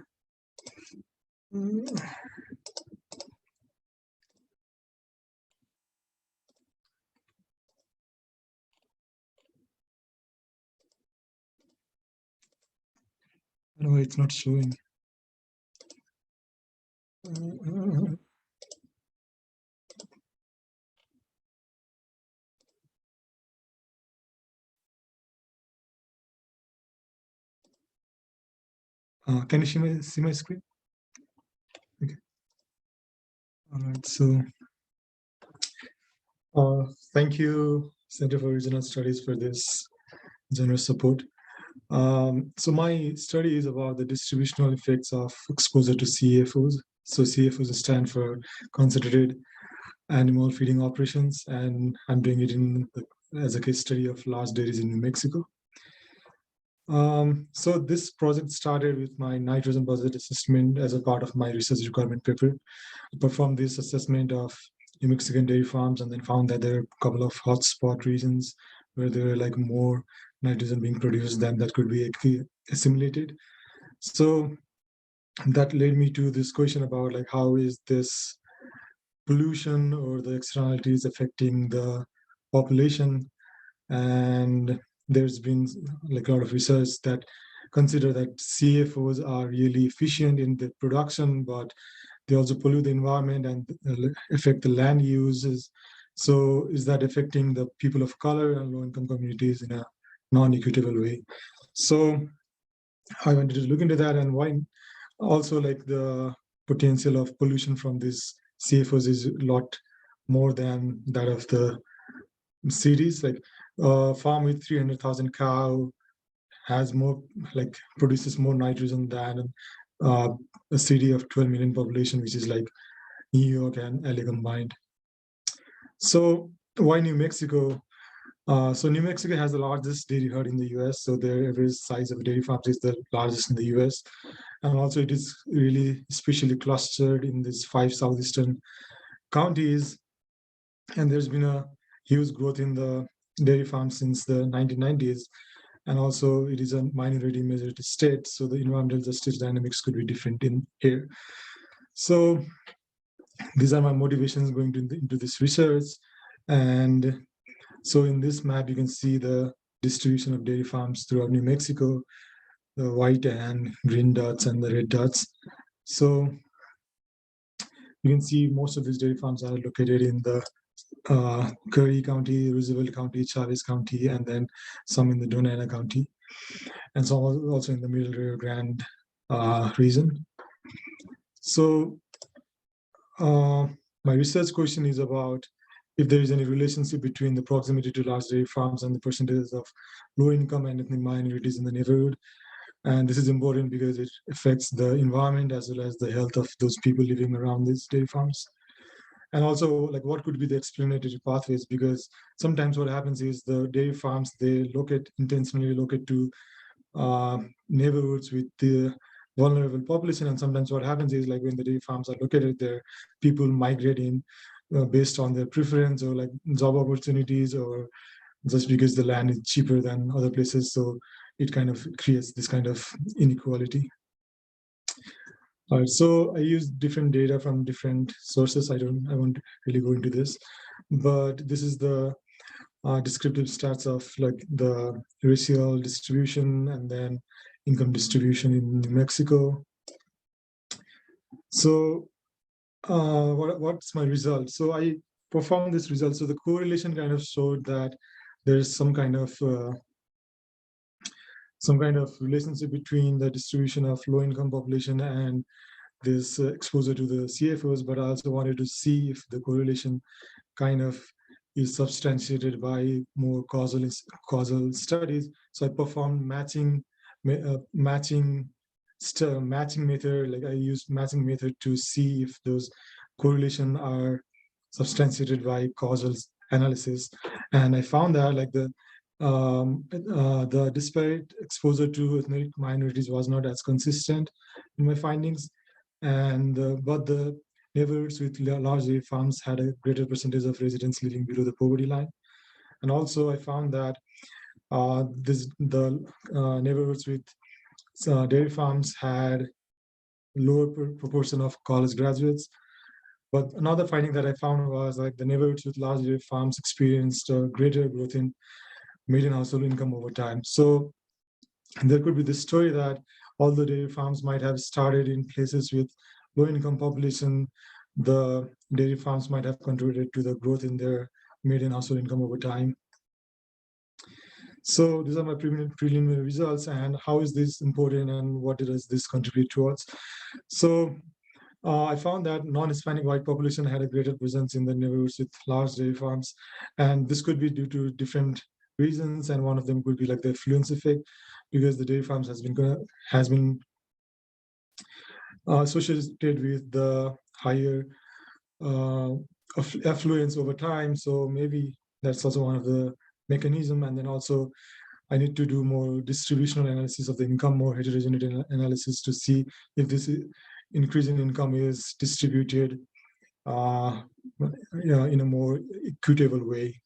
No, it's not showing. Can you see my screen? Okay. All right. So, thank you, Center for Regional Studies, for this generous support. So my study is about the distributional effects of exposure to CFOs. So CFOs stand for concentrated animal feeding operations, and I'm doing it as a case study of large dairies in New Mexico. So this project started with my nitrogen budget assessment as a part of my research requirement paper. I performed this assessment of New Mexican dairy farms and then found that there are a couple of hotspot regions where there were like more nitrogen being produced than that could be assimilated. So that led me to this question about like how is this pollution or the externalities affecting the population. And there's been like a lot of research that consider that CFOs are really efficient in the production, but they also pollute the environment and affect the land uses. So is that affecting the people of color and low-income communities in a non-equitable way? So I wanted to look into that, and why also like the potential of pollution from these CFOs is a lot more than that of the cities. Like a farm with 300,000 cow has more, like produces more nitrogen than a city of 12 million population, which is like New York and LA combined. So why New Mexico? So New Mexico has the largest dairy herd in the US. So their average size of dairy farms is the largest in the US. And also it is really especially clustered in these 5 southeastern counties. And there's been a huge growth in the dairy farms since the 1990s. And also it is a minority majority state. So the environmental justice dynamics could be different in here. So these are my motivations going into this research. And so in this map, you can see the distribution of dairy farms throughout New Mexico, the white and green dots and the red dots. So you can see most of these dairy farms are located in the Curry County, Roosevelt County, Chavez County, and then some in the Donana County, and some also in the Middle Rio Grande region. So my research question is about if there is any relationship between the proximity to large dairy farms and the percentages of low income and ethnic minorities in the neighborhood. And this is important because it affects the environment as well as the health of those people living around these dairy farms. And also, like, what could be the explanatory pathways? Because sometimes what happens is the dairy farms, they intentionally locate to neighborhoods with the vulnerable population. And sometimes what happens is, like, when the dairy farms are located there, people migrate in based on their preference or like job opportunities, or just because the land is cheaper than other places. So it kind of creates this kind of inequality. All right, so I use different data from different sources. I won't really go into this, but this is the descriptive stats of like the racial distribution and then income distribution in New Mexico. So what's my result? So I performed this result. So the correlation kind of showed that there's some kind of relationship between the distribution of low-income population and this exposure to the CFOs, but I also wanted to see if the correlation kind of is substantiated by more causal studies. So I performed matching method. Like I used matching method to see if those correlation are substantiated by causal analysis, and I found that like the disparate exposure to ethnic minorities was not as consistent in my findings, and but the neighborhoods with large dairy farms had a greater percentage of residents living below the poverty line. And also I found that the neighborhoods with dairy farms had lower proportion of college graduates. But another finding that I found was like the neighborhoods with large dairy farms experienced greater growth in median household income over time. So there could be this story that although dairy farms might have started in places with low income population, the dairy farms might have contributed to the growth in their median household income over time. So these are my preliminary results, and how is this important and what does this contribute towards? So I found that non-Hispanic white population had a greater presence in the neighborhoods with large dairy farms, and this could be due to different reasons, and one of them could be like the affluence effect, because the dairy farms has been associated with the higher affluence over time. So maybe that's also one of the mechanism. And then also I need to do more distributional analysis of the income, more heterogeneity analysis to see if this increase in income is distributed in a more equitable way.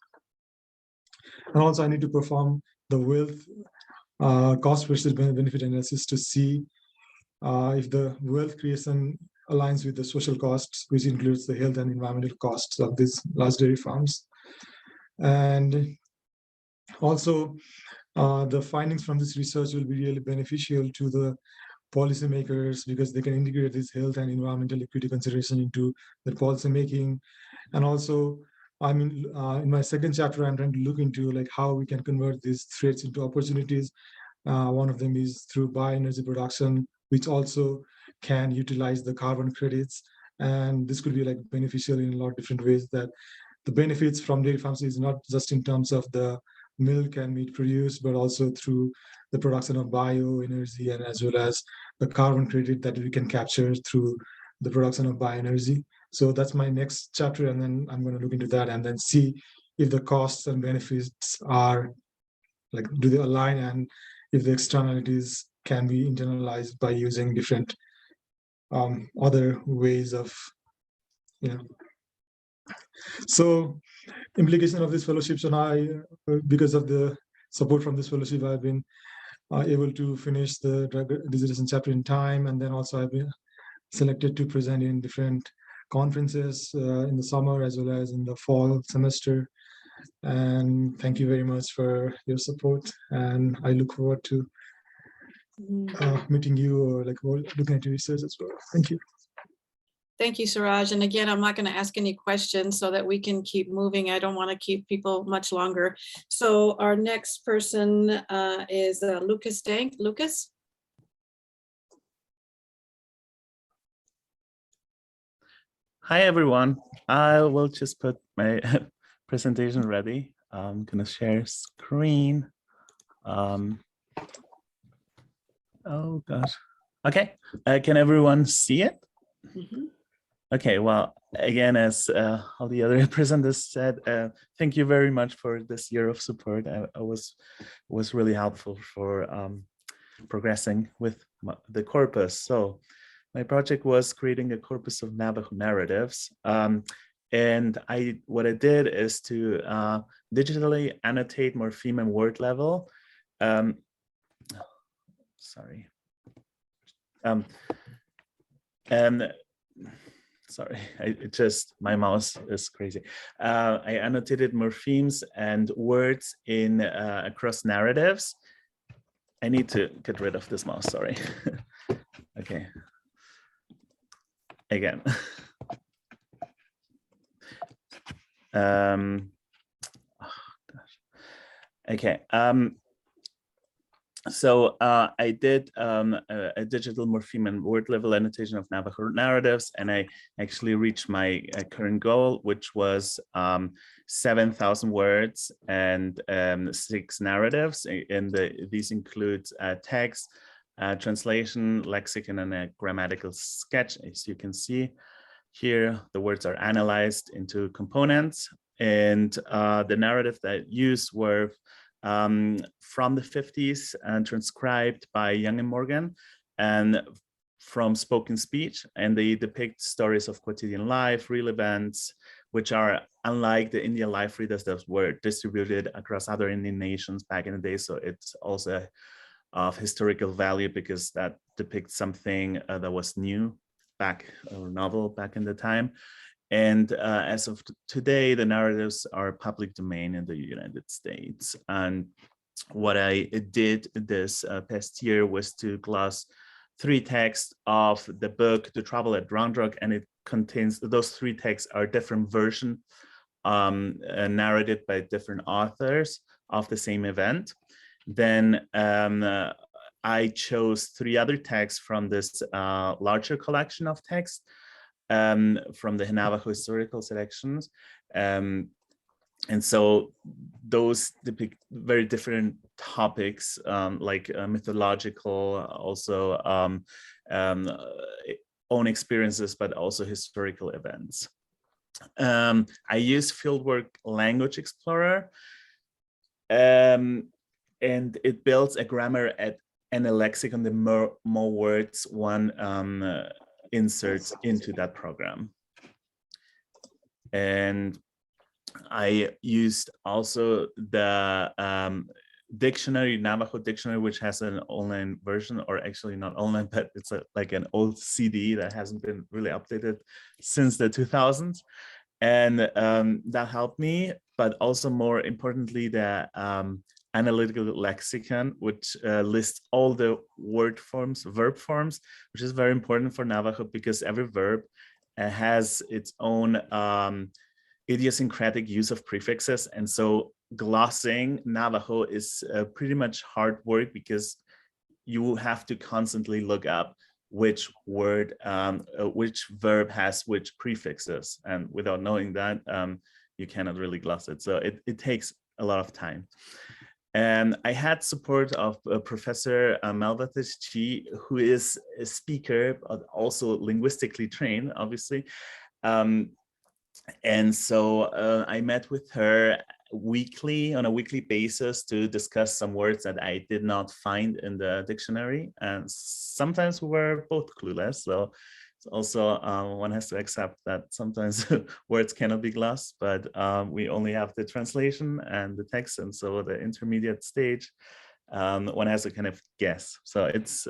And also I need to perform the wealth cost versus benefit analysis to see if the wealth creation aligns with the social costs, which includes the health and environmental costs of these large dairy farms. And also, the findings from this research will be really beneficial to the policymakers because they can integrate this health and environmental equity consideration into their policy making. And also, I mean, in my second chapter, I'm trying to look into like how we can convert these threats into opportunities. One of them is through bioenergy production, which also can utilize the carbon credits. And this could be like beneficial in a lot of different ways, that the benefits from dairy farms is not just in terms of the milk and meat produced, but also through the production of bioenergy and as well as the carbon credit that we can capture through the production of bioenergy. So that's my next chapter, and then I'm going to look into that and then see if the costs and benefits are like, do they align, and if the externalities can be internalized by using different other ways of, So implication of this fellowship, so because of the support from this fellowship, I've been able to finish the drug dissertation chapter in time, and then also I've been selected to present in different conferences in the summer as well as in the fall semester. And thank you very much for your support, and I look forward to meeting you or like looking at your research as well. Thank you. Thank you, Suraj. And again, I'm not going to ask any questions so that we can keep moving. I don't want to keep people much longer. So our next person is Lucas Dank. Lucas? Hi, everyone. I will just put my presentation ready. I'm going to share screen. Oh, gosh. Okay. Can everyone see it? Mm-hmm. Okay, well, again, as all the other presenters said, thank you very much for this year of support. I was really helpful for progressing with the corpus. So my project was creating a corpus of Navajo narratives. And what I did is to digitally annotate morpheme and word level. Sorry. Sorry, my mouse is crazy. I annotated morphemes and words in across narratives. I need to get rid of this mouse, sorry. Okay. Again. Oh, gosh. Okay. So I did a digital morpheme and word level annotation of Navajo narratives, and I actually reached my current goal, which was 7,000 words and 6 narratives. And these include text, translation, lexicon, and a grammatical sketch. As you can see here, the words are analyzed into components, and the narrative that I used were from the 50s and transcribed by Young and Morgan, and from spoken speech, and they depict stories of quotidian life, real events, which are unlike the Indian life readers that were distributed across other Indian nations back in the day. So it's also of historical value because that depicts something that was new back, or novel back in the time. And as of today, the narratives are public domain in the United States. And what I did this past year was to gloss 3 texts of the book, To Travel at Round Rock, and it contains, those 3 texts are different versions narrated by different authors of the same event. Then I chose 3 other texts from this larger collection of texts from the Navajo historical selections. And so those depict very different topics, like mythological, also own experiences, but also historical events. I use Fieldwork Language Explorer. and it builds a grammar and a lexicon. The more words one inserts into that program. And I used also the dictionary, Navajo dictionary, which has an online version, or actually not online, but it's like an old CD that hasn't been really updated since the 2000s. And that helped me, but also more importantly, the analytical lexicon, which lists all the word forms, verb forms, which is very important for Navajo because every verb has its own idiosyncratic use of prefixes. And so glossing Navajo is pretty much hard work because you have to constantly look up which word, which verb has which prefixes. And without knowing that, you cannot really gloss it. So it takes a lot of time. And I had support of Professor Malvatish Chi, who is a speaker, but also linguistically trained, obviously. And so I met with her on a weekly basis to discuss some words that I did not find in the dictionary. And sometimes we were both clueless. So it's also one has to accept that sometimes words cannot be glossed, but we only have the translation and the text. And so the intermediate stage, one has to kind of guess. So it's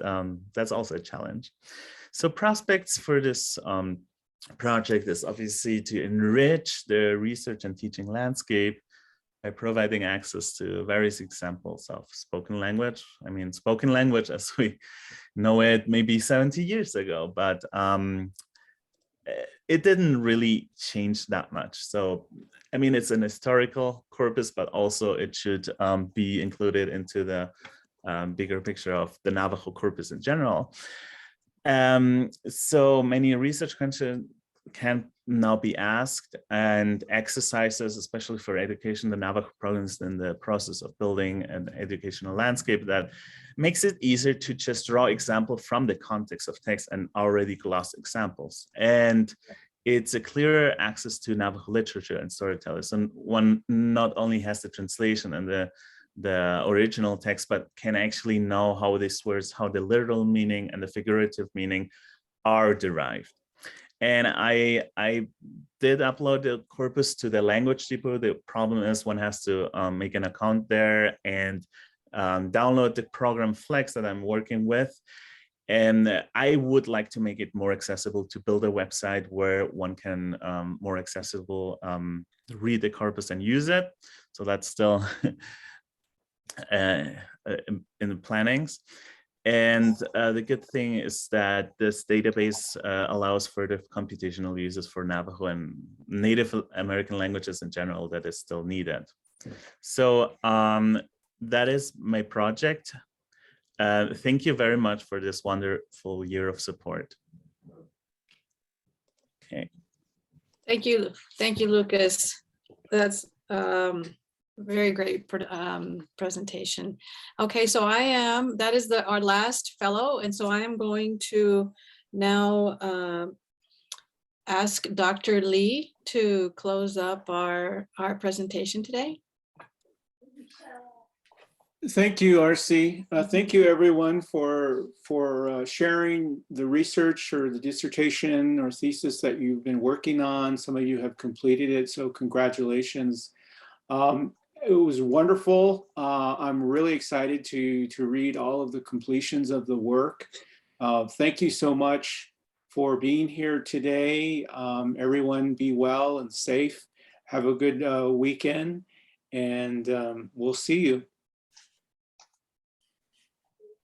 that's also a challenge. So prospects for this project is obviously to enrich the research and teaching landscape by providing access to various examples of spoken language. I mean, spoken language as we know it maybe 70 years ago, but it didn't really change that much. So, I mean, it's an historical corpus, but also it should be included into the bigger picture of the Navajo corpus in general. So many research questions can now be asked, and exercises, especially for education, the Navajo province in the process of building an educational landscape that makes it easier to just draw examples from the context of text and already gloss examples. And it's a clearer access to Navajo literature and storytellers. And one not only has the translation and the original text, but can actually know how these words, how the literal meaning and the figurative meaning are derived. And I did upload the corpus to the language depot. The problem is one has to make an account there and download the program Flex that I'm working with. And I would like to make it more accessible, to build a website where one can more accessible read the corpus and use it. So that's still in the plannings. And the good thing is that this database allows further computational uses for Navajo and Native American languages in general that is still needed. So that is my project. Thank you very much for this wonderful year of support. Okay. Thank you, Lucas. That's very great presentation. Okay, so that is our last fellow, and so I am going to now ask Dr. Lee to close up our presentation today. Thank you, RC. Thank you, everyone, for sharing the research or the dissertation or thesis that you've been working on. Some of you have completed it, so congratulations. It was wonderful. I'm really excited to read all of the completions of the work. Thank you so much for being here today. Everyone be well and safe. Have a good weekend, and we'll see you.